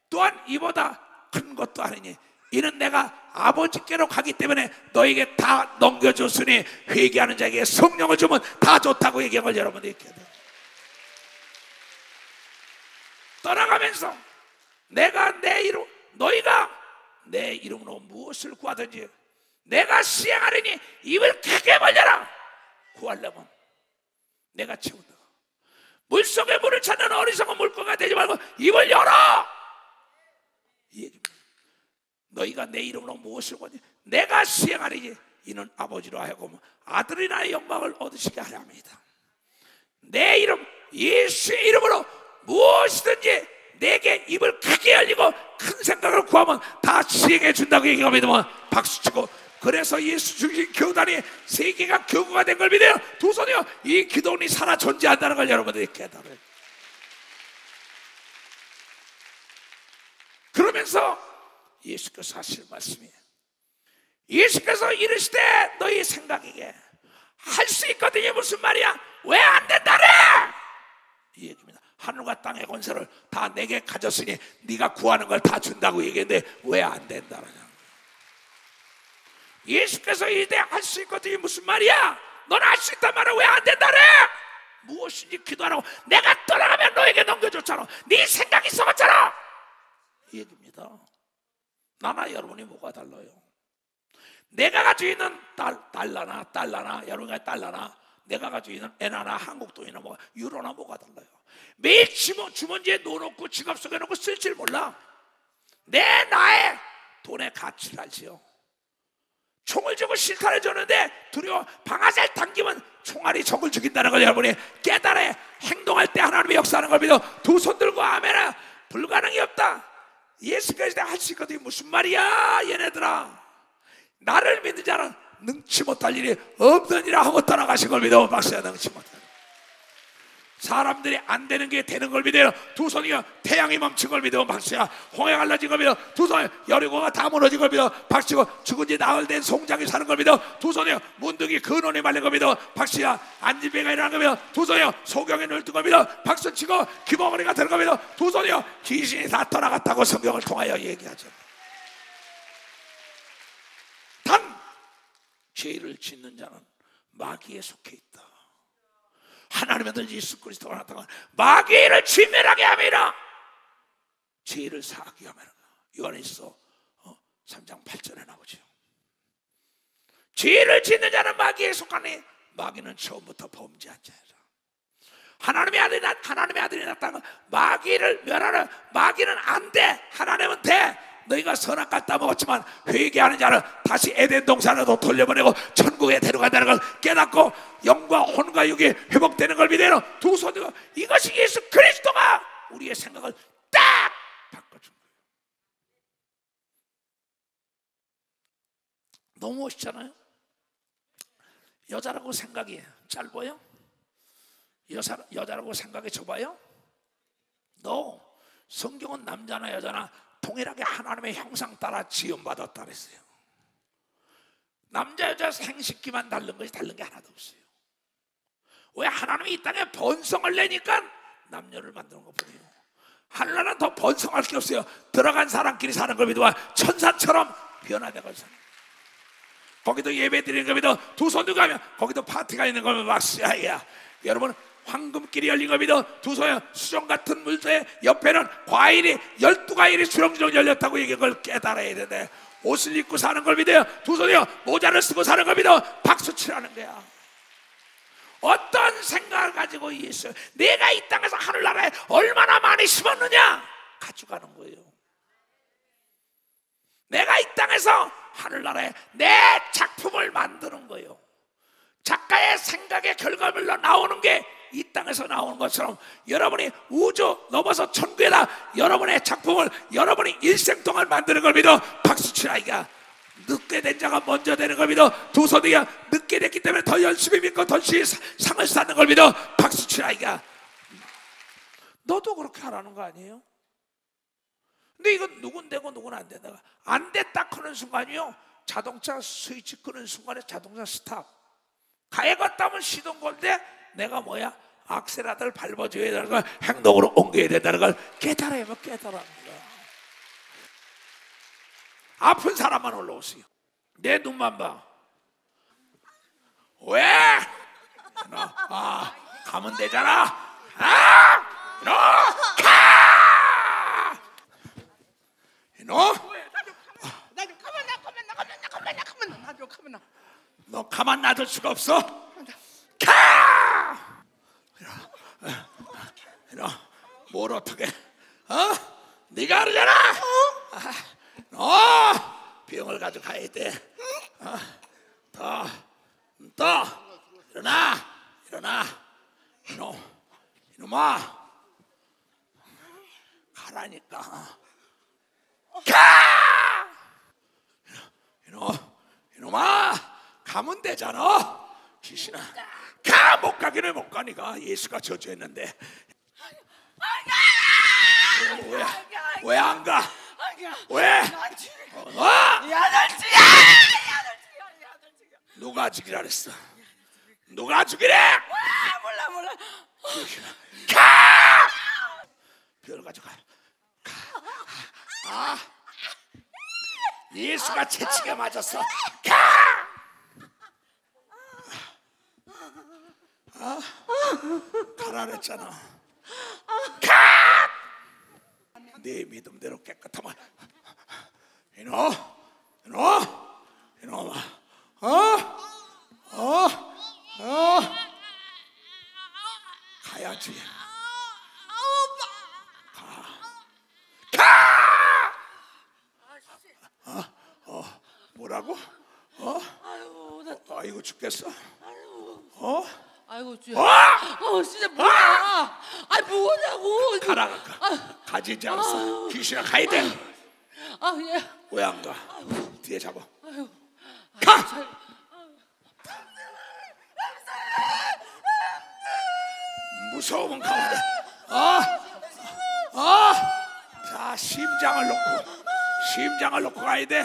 또한 이보다 큰 것도 아니니 이는 내가 아버지께로 가기 때문에 너에게 다 넘겨줬으니 회개하는 자에게 성령을 주면 다 좋다고 얘기한 걸 여러분들이 얘기해야 돼요. 떠나가면서 내가 내 이름, 너희가 내 이름으로 무엇을 구하든지 내가 시행하리니 입을 크게 벌려라. 구하려면 내가 채운다. 물속에 물을 찾는 어리석은 물고기가 되지 말고 입을 열어. 이 얘기입니다. 너희가 내 이름으로 무엇을 구하든지 내가 시행하리니 이는 아버지로 하여금 아들이 나의 영광을 얻으시게 하려 합니다. 내 이름 예수의 이름으로 무엇이든지 내게 입을 크게 열리고 큰 생각을 구하면 다 시행해 준다고 얘기가 믿으면 박수치고, 그래서 예수 중심 교단이 세계가 교구가 된 걸 믿어요. 두 손이요, 이 기도원이 살아 존재한다는 걸 여러분들이 깨달아요. 그러면서 예수께서 하실 말씀이에요. 예수께서 이르시되 너희 생각에게 할 수 있거든요. 무슨 말이야? 왜 안 된다래? 이 얘기입니다. 하늘과 땅의 권세를 다 내게 가졌으니 네가 구하는 걸 다 준다고 얘기했는데 왜 안 된다느냐. 예수께서 이때 할 수 있거든요. 무슨 말이야? 너는 할 수 있단 말이야. 왜 안 된다래? 무엇인지 기도하라고. 내가 떠나가면 너에게 넘겨줬잖아. 네 생각이 썩었잖아. 이 얘기입니다. 나나 여러분이 뭐가 달라요? 내가 가지고 있는 달러나 여러분과 달러나 내가 가지고 있는 엔화나 한국 돈이나 뭐 유로나 뭐가 달라요? 매일 주머니에 넣어놓고 지갑 속에 넣고 쓸 줄 몰라. 나의 돈의 가치를 알지요. 총을 쥐고 실탄을 줬는데 두려워 방아쇠를 당기면 총알이 적을 죽인다는 걸 여러분이 깨달아 행동할 때 하나님의 역사하는 걸 믿어 두 손 들고 아멘아. 불가능이 없다. 예수께서 할 수 있거든. 무슨 말이야 얘네들아. 나를 믿는 자는 능치 못할 일이 없느니라 하고 떠나가신 걸 믿어 박수야. 능치 못할 사람들이 안 되는 게 되는 걸 믿어요. 두 손이요, 태양이 멈춘 걸 믿어 박수야. 홍해가 갈라진 걸 믿어 두 손이요, 여리고가 다 무너진 걸 믿어 박수고, 죽은 지 나흘 된 송장이 사는 걸 믿어 두 손이요, 문둥이 근원에 말린 걸 믿어 박수야. 안진배가 일어난 걸 믿어 두 손이요, 소경에 눈을 뜬 걸 믿어 박수치고, 기버머리가 되는 걸 믿어 두 손이요, 귀신이 다 떠나갔다고 성경을 통하여 얘기하죠. 단 죄를 짓는 자는 마귀에 속해 있다. 하나님의 아들 예수 그리스도가 나타나 마귀를 진멸하게 함이라. 죄를 사하게 하면 요한일서 3장 8절에 나오죠. 죄를 짓는 자는 마귀에 속하니 마귀는 처음부터 범죄한 자라. 하나님의 아들이 나타나 마귀를 멸하는. 마귀는 안 돼, 하나님은 돼. 너희가 선악과 따먹었지만 회개하는 자는 다시 에덴 동산으로 돌려보내고 천국에 데려간다는 걸 깨닫고 영과 혼과 육이 회복되는 걸 믿어요. 두 손으로 이것이 예수 그리스도가 우리의 생각을 딱 바꿔준 거예요. 너무 멋있잖아요. 여자라고 생각이 짧아요? 여자라고 생각이 좁아요? No. 성경은 남자나 여자나 동일하게 하나님의 형상 따라 지음받았다 그랬어요. 남자 여자 생식기만 다른 것이 다른 게 하나도 없어요. 왜? 하나님이 이 땅에 번성을 내니까 남녀를 만드는 것뿐이에요. 하늘나라는 더 번성할 게 없어요. 들어간 사람끼리 사는 걸 믿어 천사처럼 변화되고 사는. 거기도 예배 드리는 걸 믿어 두 손 들고 가면 거기도 파티가 있는 걸 막시아야. 여러분 황금길이 열린 걸 믿어 두 손에 수정 같은 물에 옆에는 과일이 12과일이 주렁주렁 열렸다고 얘기한 걸 깨달아야 되는데 옷을 입고 사는 걸 믿어요. 두 손이요, 모자를 쓰고 사는 걸 믿어 박수치라는 거야. 어떤 생각을 가지고 예수, 내가 이 땅에서 하늘나라에 얼마나 많이 심었느냐 가져가는 거예요. 내가 이 땅에서 하늘나라에 내 작품을 만드는 거예요. 작가의 생각의 결과물로 나오는 게 이 땅에서 나오는 것처럼 여러분이 우주 넘어서 천국에다 여러분의 작품을 여러분이 일생 동안 만드는 걸 믿어 박수치라. 이가 늦게 된 자가 먼저 되는 걸 믿어 두 손이야. 늦게 됐기 때문에 더 열심히 믿고 더 상을 쌓는 걸 믿어 박수치라. 이가 너도 그렇게 하라는 거 아니에요? 근데 이건 누군 되고 누군 안 된다가 안 됐다 하는 순간이요, 자동차 스위치 끄는 순간에 자동차 스탑. 가해갔다면 시동 걸때 내가 뭐야? 악셀라드를 밟아줘야 되는 걸 행동으로 옮겨야 된다는 걸 깨달아야 깨달아는 거야. 아픈 사람만 올라오세요. 내 눈만 봐. 왜? 너, 가면 되잖아. 너, 가! 너, 너 가만 놔둘 수가 없어. 가! 너, 뭘 어떻게? 네가 알잖아. 병을 가져가야 돼. 더 일어나. 이놈아, 가라니까. 가! 이놈아, 가면 되잖아. 귀신아, 가! 못 가기는 못 가니까 예수가 저주했는데. 왜 안 가? 왜? 누가 죽이라 그랬어? 누가 죽이래? 몰라. 가! 별 가져가. 예수가 채찍에 맞았어. 가! 가라 그랬잖아. 가! 네 믿음대로 깨끗하면. 이놈아, 가야지. 가! 뭐라고? 아이고 죽겠어. 아이고 주야. 진짜 뭐야? 뭐냐고. 가라. 가지 않았어. 귀신아 가야 돼. 예. 왜 안 가? 뒤에 잡아. 가! 무서우면 가면 돼. 자, 심장을 놓고 가야 돼.